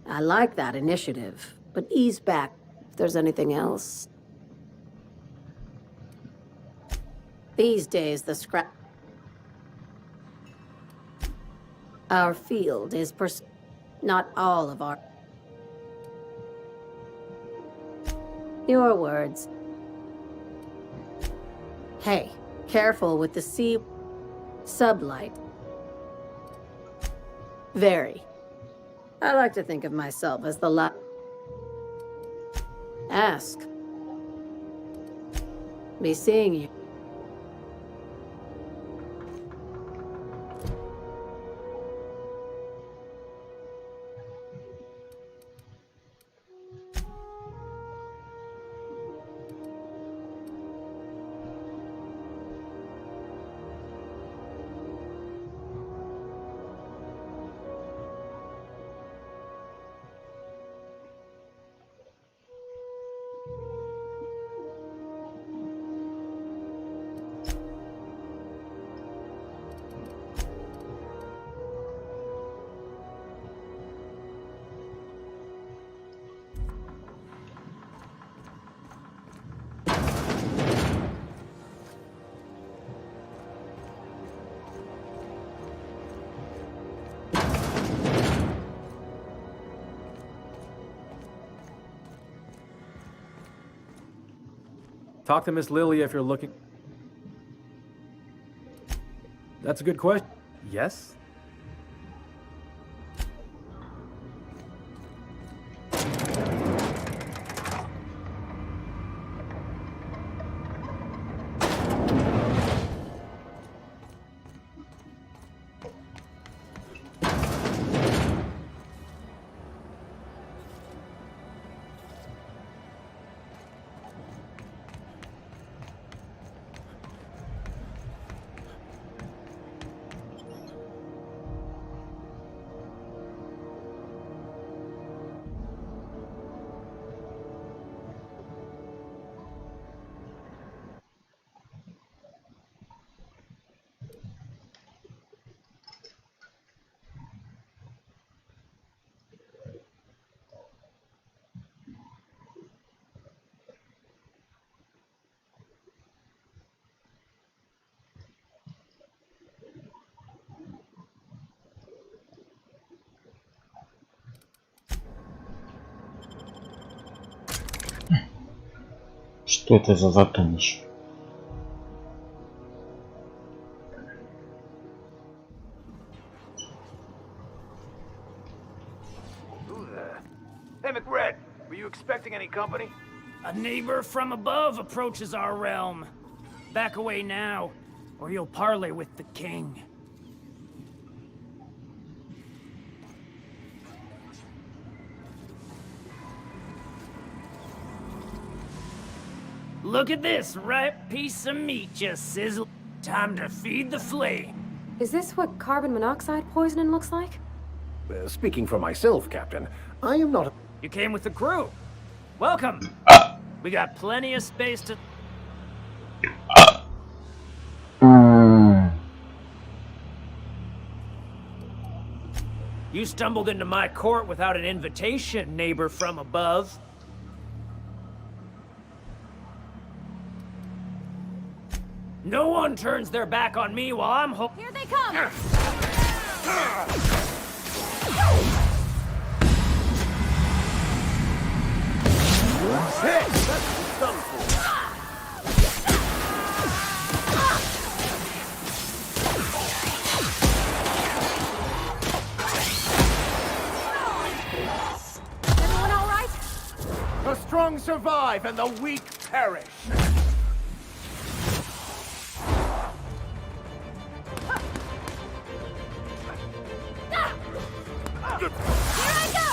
I like that initiative, but ease back if there's anything else. These days, the scrap... Our field is not all of our... Your words. Hey, careful with the sea... Sublight. Very. I like to think of myself as the Ask. Be seeing you. Talk to Miss Lilia if you're looking. That's a good question. Yes? Что это за затонище? Hey, McRed, were you expecting any company? A neighbor from above approaches our realm. Back away now, or you'll parley with the king. Look at this ripe piece of meat just sizzle. Time to feed the flame. Is this what carbon monoxide poisoning looks like? Speaking for myself, Captain, I am not... You came with the crew. Welcome. We got plenty of space to... You stumbled into my court without an invitation, neighbor from above. No one turns their back on me while I'm Here they come! Hey, that's what you're done for. Everyone all right? The strong survive and the weak perish. Here I go!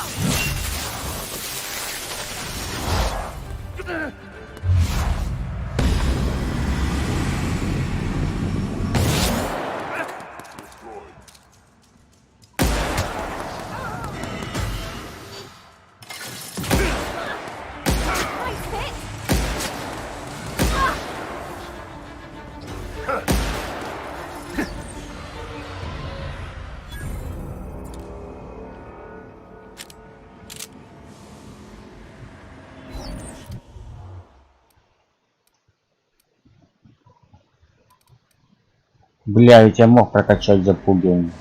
Бля, ведь я мог прокачать запугивание.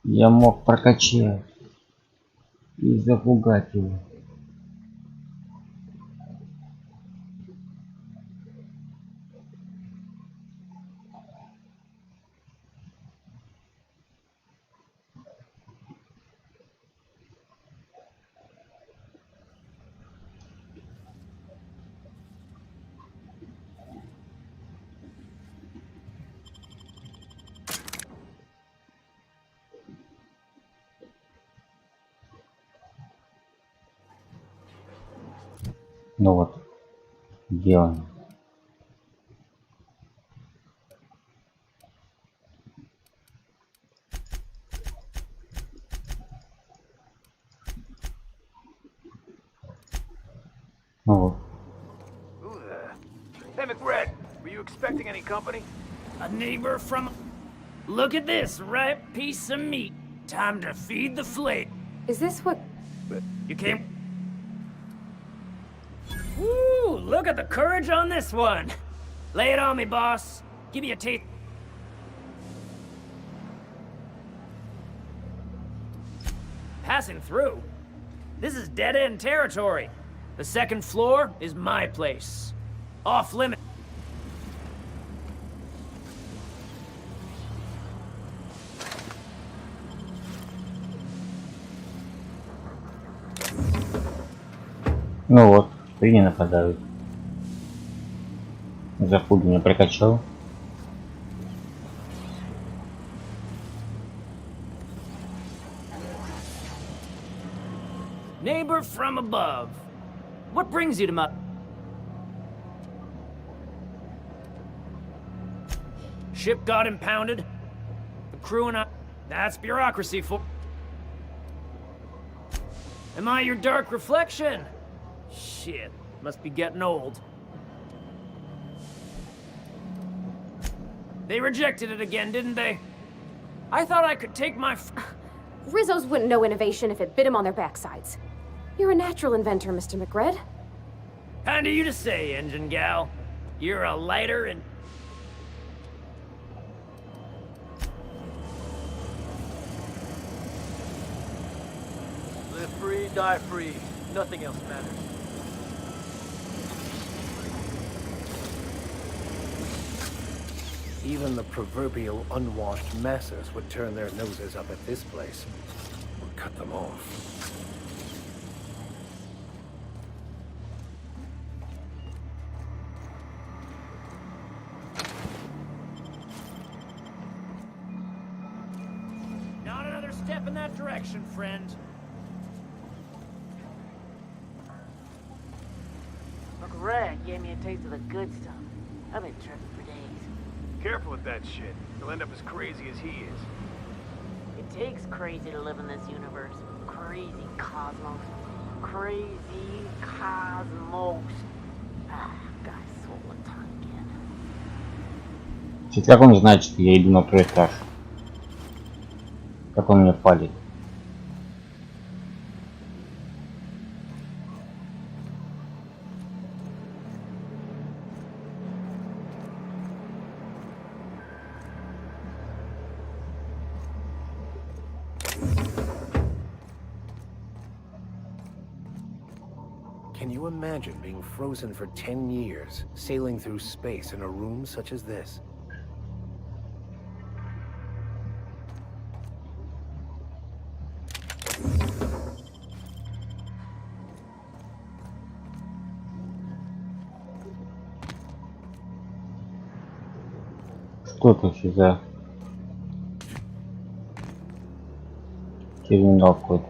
Я мог прокачать и запугать его. Ну вот, где он? Ну вот. Hey, McRed, were you expecting any company? A neighbor from... Look at this ripe piece of meat. Time to feed the flame. Is this what... You came... Woo! Look at the courage on this one. Lay it on me, boss. Give me a taste. Passing through. This is dead-end territory. The second floor is my place. Off limit. Ну вот, ты не нападают. За пули не прокачал. Neighbor from above. What brings you to my... Ship got impounded. The crew and I... That's bureaucracy for... Am I your dark reflection? Shit, must be getting old. They rejected it again, didn't they? I thought I could take my... Rizzos wouldn't know innovation if it bit him on their backsides. You're a natural inventor, Mr. McRed. Kind of you to say, engine gal. You're a lighter and... Live free, die free. Nothing else matters. Even the proverbial unwashed masses would turn their noses up at this place. Or cut them off. Not another step in that direction, friend. McRed gave me a taste of the good stuff. I've been tripping for days. Careful with that shit. You'll end up as crazy as he is. It takes crazy to live in this universe. Crazy cosmos. Crazy cosmos. Ah, guys, swollen tongue again. Как он знает, что я иду на второй этаж? Как он меня палит? Can you imagine being frozen for 10 years, sailing through space in a room such as this? Что это вообще за терминал какой-то?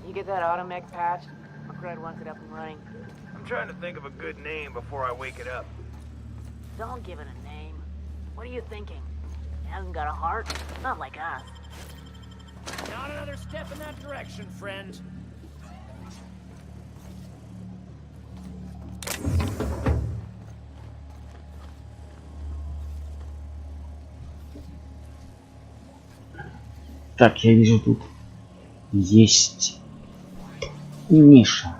You get that automech patch? McRed wants it up and running. I'm trying to think of a good name before I wake it up. Don't give it a name. What are you thinking? It hasn't got a heart? Not like us. Not another step in that direction, friend. Так, я вижу, тут есть ниша.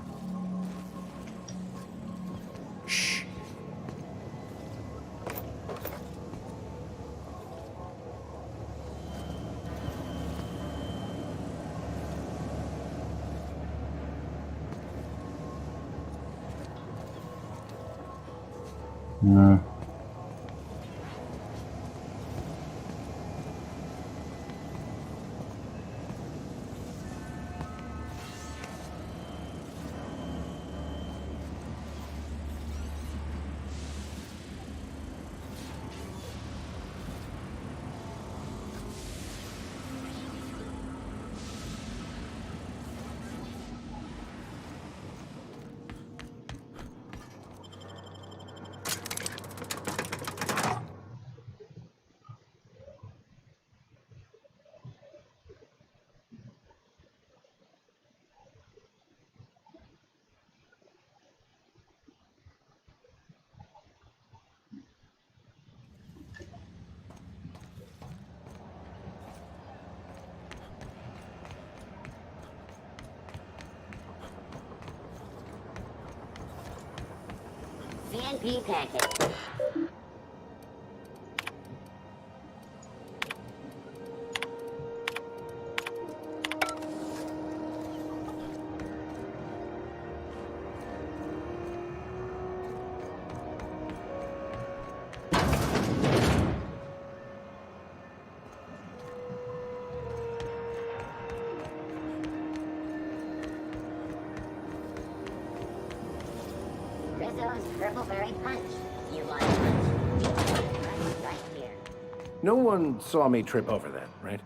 CNP packet. Rizzo's Purple Berry Punch. You want punch? Right here. No one saw me trip over that, right?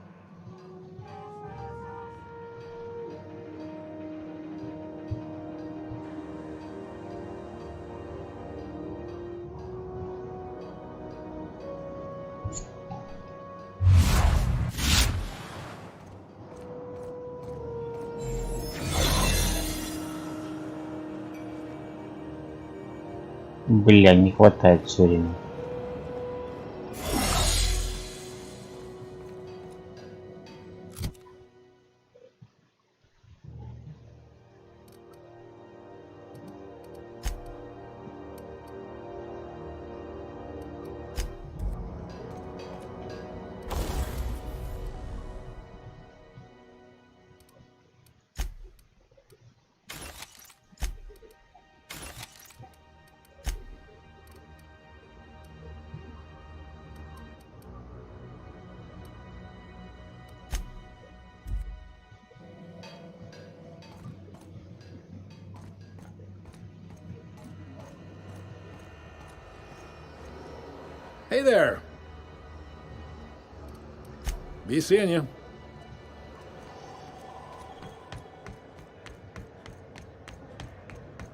Бля, не хватает все время. Hey there. Be seeing you.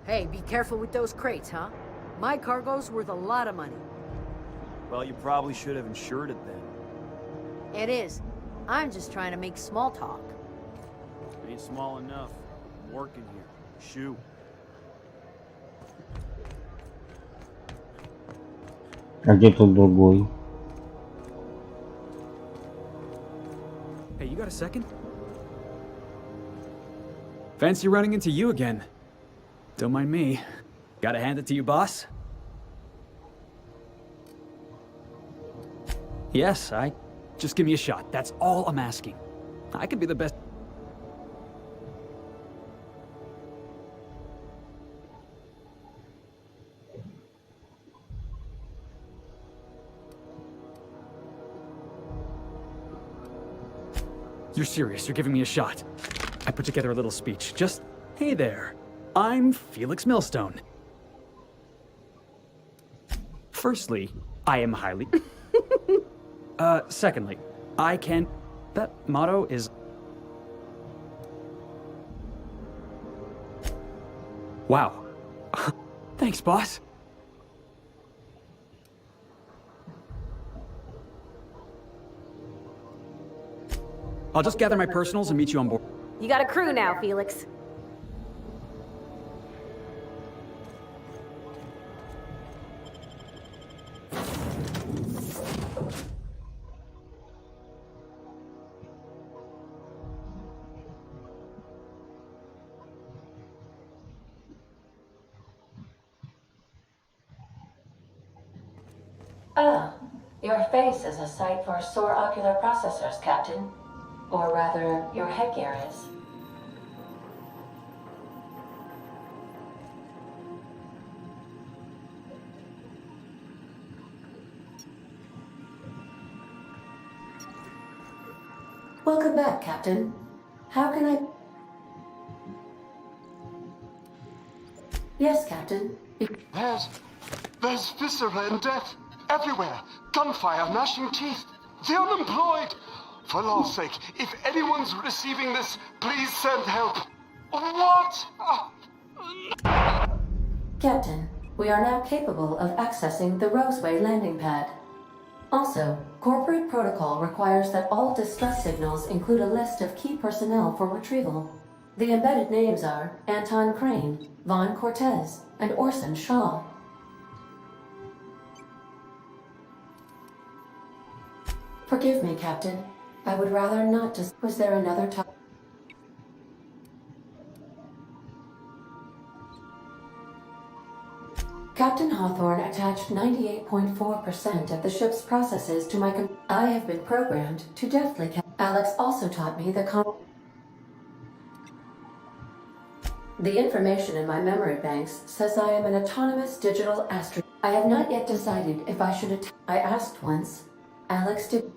Hey, be careful with those crates, huh? My cargo's worth a lot of money. Well, you probably should have insured it then. It is. I'm just trying to make small talk. Ain't small enough. I'm working here. Shoo. А где тут другой? Hey, you got a second? Fancy running into you again. Don't mind me. Gotta hand it to you, boss. Yes, just give me a shot. That's all I'm asking. I could be the best. You're serious, you're giving me a shot. I put together a little speech. Just, hey there, I'm Felix Millstone. Firstly, I am highly... secondly, I can... That motto is... Wow. Thanks, boss. I'll just gather my personals and meet you on board. You got a crew now, Felix. Ah, your face is a sight for sore ocular processors, Captain. Or rather, your headgear is. Welcome back, Captain. How can I... Yes, Captain. There's viscera and death everywhere. Gunfire, gnashing teeth. The unemployed. For law's sake, if anyone's receiving this, please send help. What? Captain, we are now capable of accessing the Roseway landing pad. Also, corporate protocol requires that all distress signals include a list of key personnel for retrieval. The embedded names are Anton Crane, Vaughn Cortez, and Orson Shaw. Forgive me, Captain. I would rather not just... Was there another time? Captain Hawthorne attached 98.4% of the ship's processes to my I have been programmed to deftly Alex also taught me the information in my memory banks says I am an autonomous digital astro. I have not yet decided if I should I asked once. Alex did.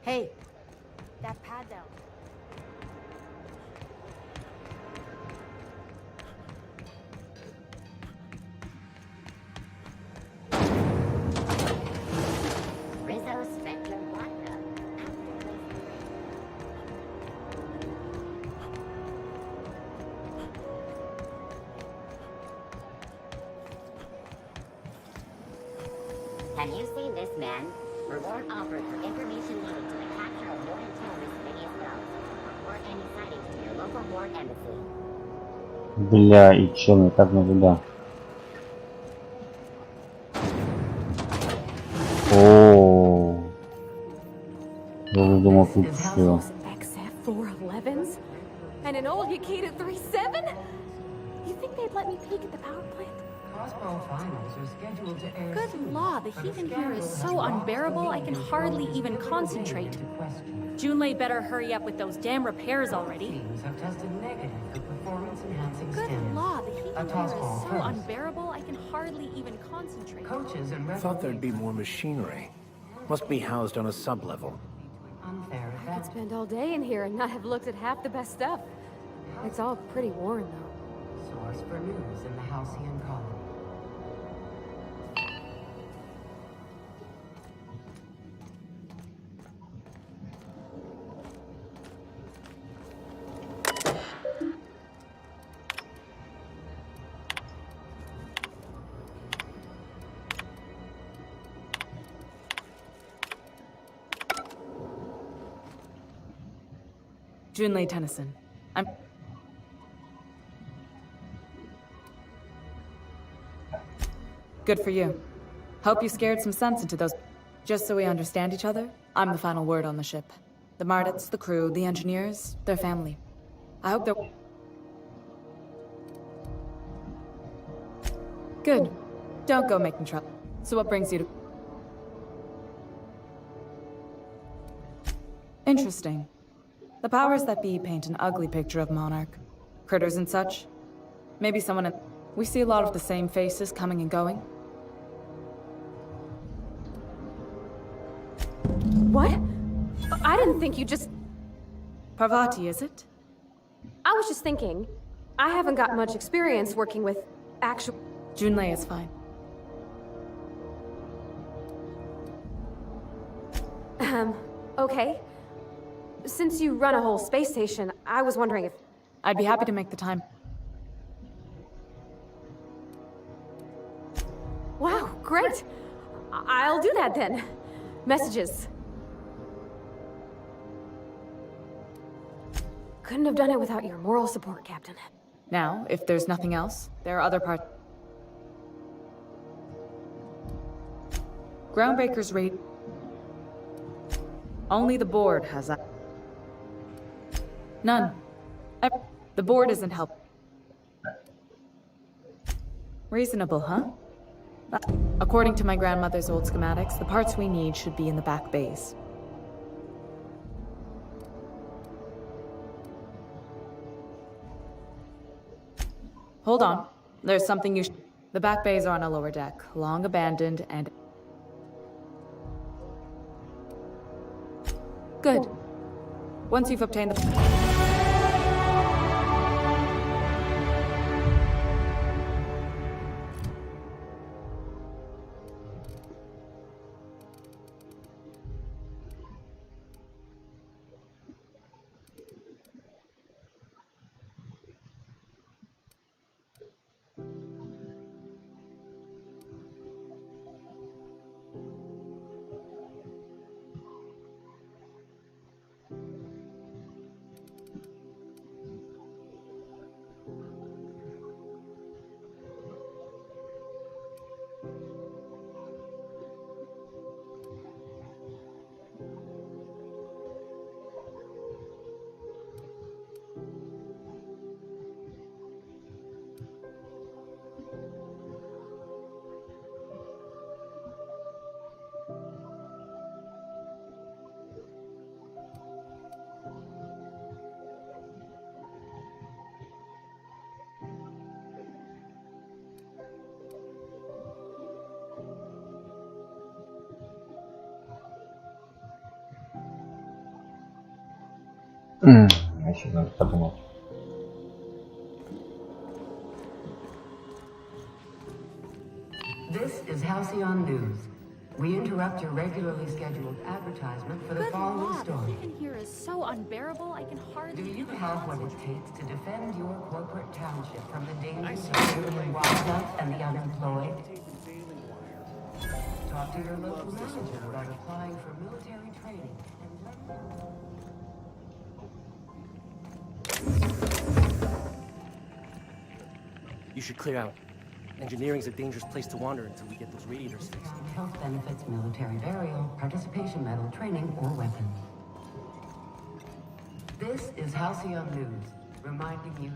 Hey, that pad down. Have you seen this man? Reward offered for information leading to the capture of more terrorist video films. Report any sightings to your local board embassy. Бля, и чё, мне так надо туда? О, я думал тут все. XF411s? And an old Yakita 37? You think they'd let me peek at the power plant? Good law, the heat in here is so unbearable I can hardly even concentrate. Junlei better hurry up with those damn repairs already. Good law, the heat in here is so unbearable I can hardly even concentrate. Thought there'd be more machinery. Must be housed on a sub-level. I could spend all day in here and not have looked at half the best stuff. It's all pretty worn, though. Source for news in the Halcyon colony. Junlei Tennyson. I'm... Good for you. Hope you scared some sense into those... Just so we understand each other, I'm the final word on the ship. The Mardits, the crew, the engineers, their family. I hope they're... Good. Don't go making trouble. So what brings you to... Interesting. The powers that be paint an ugly picture of Monarch. Critters and such. Maybe someone... We see a lot of the same faces coming and going. What? I didn't think you just... Parvati, is it? I was just thinking. I haven't got much experience working with actual... Junlei is fine. Okay. Since you run a whole space station, I was wondering if... I'd be happy to make the time. Wow, great! I'll do that then. Messages. Couldn't have done it without your moral support, Captain. Now, if there's nothing else, there are other parts. Groundbreaker's rate. Only the board has that. None. The board isn't helping. Reasonable, huh? According to my grandmother's old schematics, the parts we need should be in the back bays. Hold on. There's something you The back bays are on a lower deck, long abandoned and... Good. Once you've obtained the... Еще надо подумать. This is Halcyon News. We interrupt your regularly scheduled advertisement for the following story. The heat in here is so unbearable, I can hardly... Do you have what it takes to defend your corporate township from the dangers of civilian wildlife and the unemployed? Talk to your local manager about applying for military training and let them know. You should clear out. Engineering's a dangerous place to wander until we get those radiators fixed. Health benefits, military burial, participation medal, training, or weapon. This is Halcyon News, reminding you...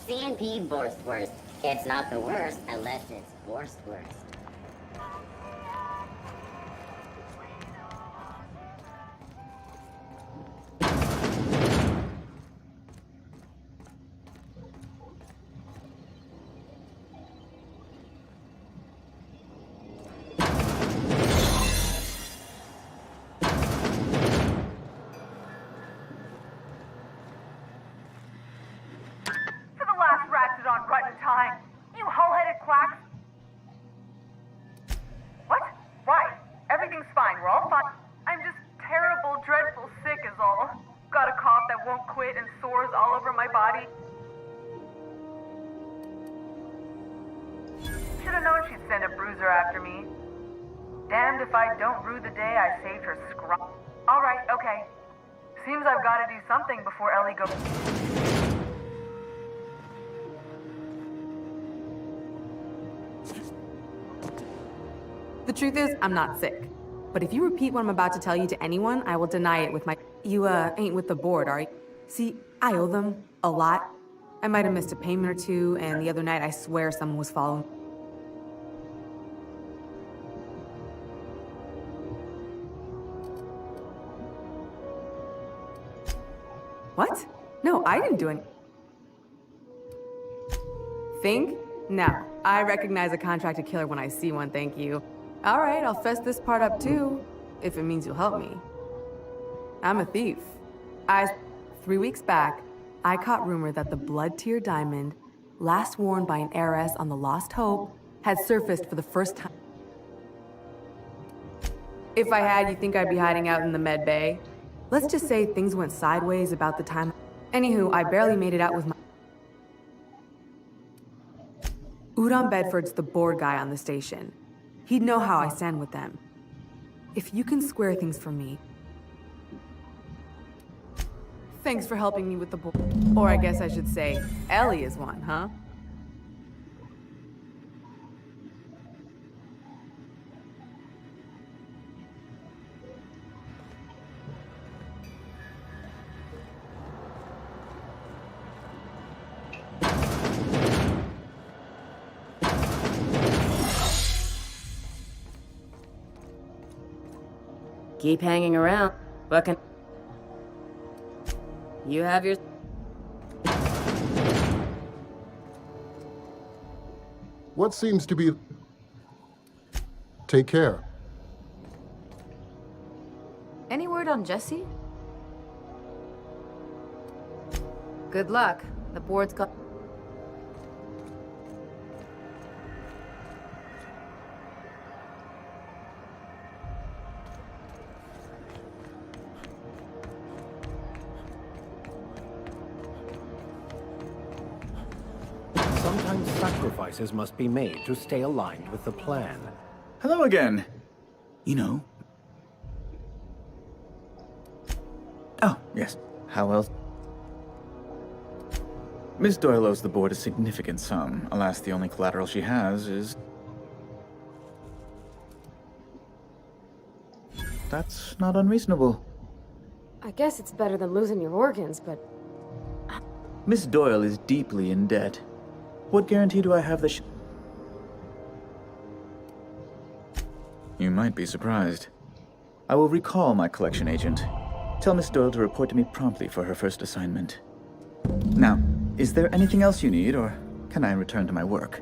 C&P Borstwurst. It's not the worst unless it's Borstwurst. on rotten time. You hull-headed quacks. What? Why? Everything's fine. We're all fine. I'm just terrible, dreadful sick is all. Got a cough that won't quit and sores all over my body. Should've known she'd send a bruiser after me. Damned if I don't rue the day I saved her scrub. Alright, okay. Seems I've gotta do something before Ellie goes. The truth is, I'm not sick. But if you repeat what I'm about to tell you to anyone, I will deny it with my... You, ain't with the board, are you? See, I owe them a lot. I might have missed a payment or two, and the other night I swear someone was following. What? No, I didn't do anything. Think? No. I recognize a contracted killer when I see one, thank you. All right, I'll fess this part up too, if it means you'll help me. I'm a thief. 3 weeks back, I caught rumor that the blood-tier diamond, last worn by an heiress on the Lost Hope, had surfaced for the first time. If I had, you think I'd be hiding out in the med bay? Let's just say things went sideways about the time. Anywho, I barely made it out with my... Udon Bedford's the board guy on the station. He'd know how I stand with them. If you can square things for me... Thanks for helping me with the board. Or I guess I should say, Ellie is one, huh? Keep hanging around. What can... You have your... What seems to be... Take care. Any word on Jesse? Good luck. The board's got... Sometimes sacrifices must be made to stay aligned with the plan. Hello again. You know. Oh, yes. How else? Miss Doyle owes the board a significant sum. Alas, the only collateral she has is... That's not unreasonable. I guess it's better than losing your organs, but... Miss Doyle is deeply in debt. What guarantee do I have that You might be surprised. I will recall my collection agent. Tell Miss Doyle to report to me promptly for her first assignment. Now, is there anything else you need, or can I return to my work?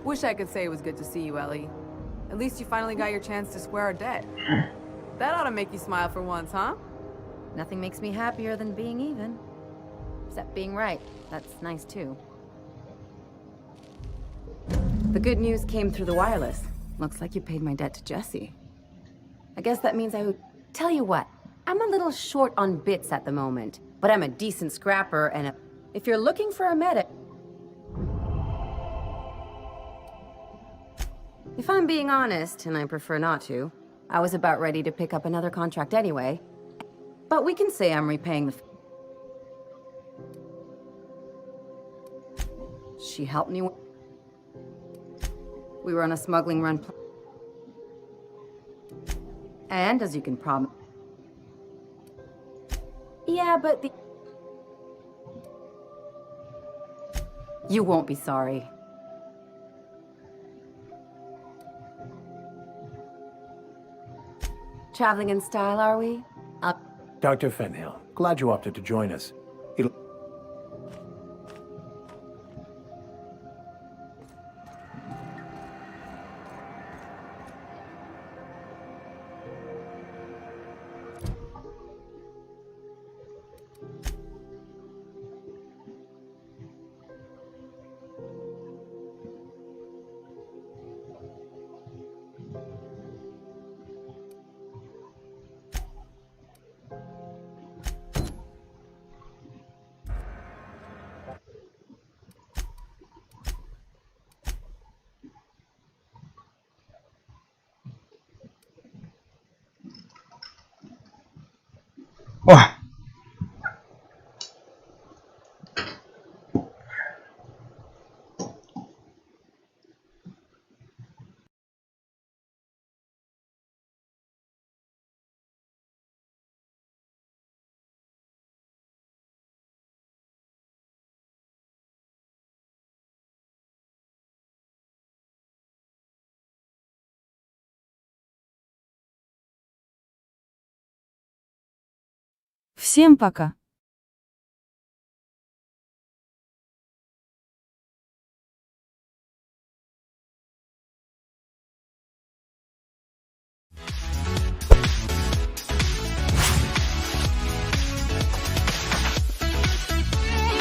Wish I could say it was good to see you, Ellie. At least you finally got your chance to square our debt. That ought to make you smile for once, huh? Nothing makes me happier than being even. Except being right. That's nice, too. The good news came through the wireless. Looks like you paid my debt to Jesse. I guess that means I would... Tell you what, I'm a little short on bits at the moment, but I'm a decent scrapper and a... If you're looking for a medic... If I'm being honest, and I prefer not to, I was about ready to pick up another contract anyway. But we can say I'm repaying the... She helped me... We were on a smuggling run... And, as you can promise... Yeah, but the... You won't be sorry. Traveling in style, are we? Dr. Fenhill, glad you opted to join us. О! Всем пока!